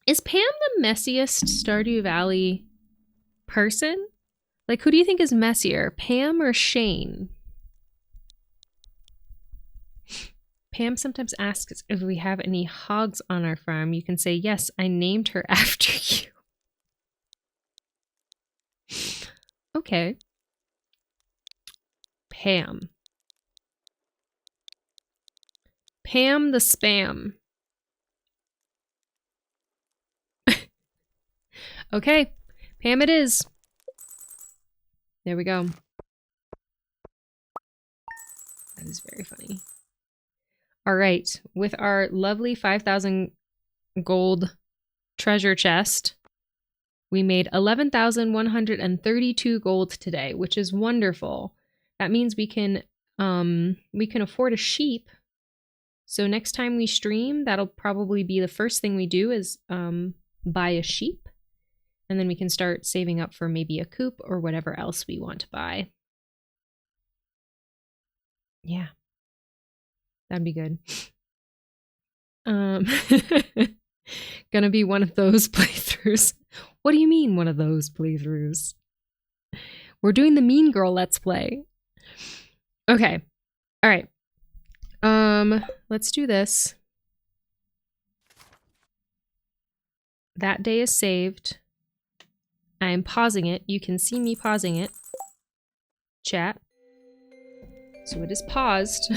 Is Pam the messiest Stardew Valley person? Like, who do you think is messier, Pam or Shane? Pam sometimes asks if we have any hogs on our farm. You can say, yes, I named her after you. Okay. Pam. Pam the spam. Okay, Pam it is. There we go. That is very funny. All right, with our lovely 5,000 gold treasure chest, we made 11,132 gold today, which is wonderful. That means we can afford a sheep. So next time we stream, that'll probably be the first thing we do is buy a sheep. And then we can start saving up for maybe a coop or whatever else we want to buy. Yeah. That'd be good. Gonna be one of those playthroughs. What do you mean, one of those playthroughs? We're doing the Mean Girl Let's Play. Okay. All right. Let's do this. That day is saved. I am pausing it. You can see me pausing it. Chat. So it is paused.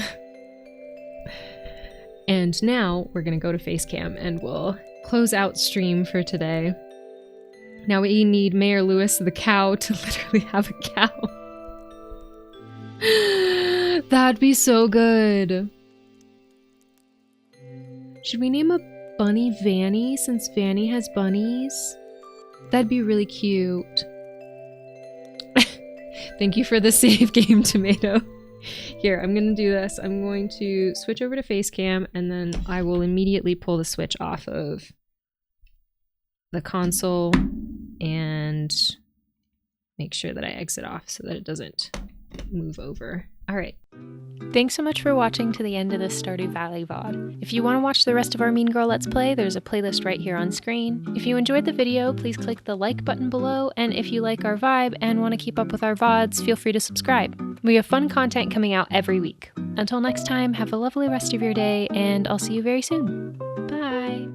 And now we're going to go to Facecam and we'll close out stream for today. Now we need Mayor Lewis the cow to literally have a cow. That'd be so good. Should we name a bunny Vanny since Vanny has bunnies? That'd be really cute. Thank you for the save game, Tomato. Here, I'm gonna do this. I'm going to switch over to Facecam and then I will immediately pull the switch off of the console and make sure that I exit off so that it doesn't move over. All right. Thanks so much for watching to the end of this Stardew Valley VOD. If you want to watch the rest of our Mean Girl Let's Play, there's a playlist right here on screen. If you enjoyed the video, please click the like button below, and if you like our vibe and want to keep up with our VODs, feel free to subscribe. We have fun content coming out every week. Until next time, have a lovely rest of your day, and I'll see you very soon. Bye!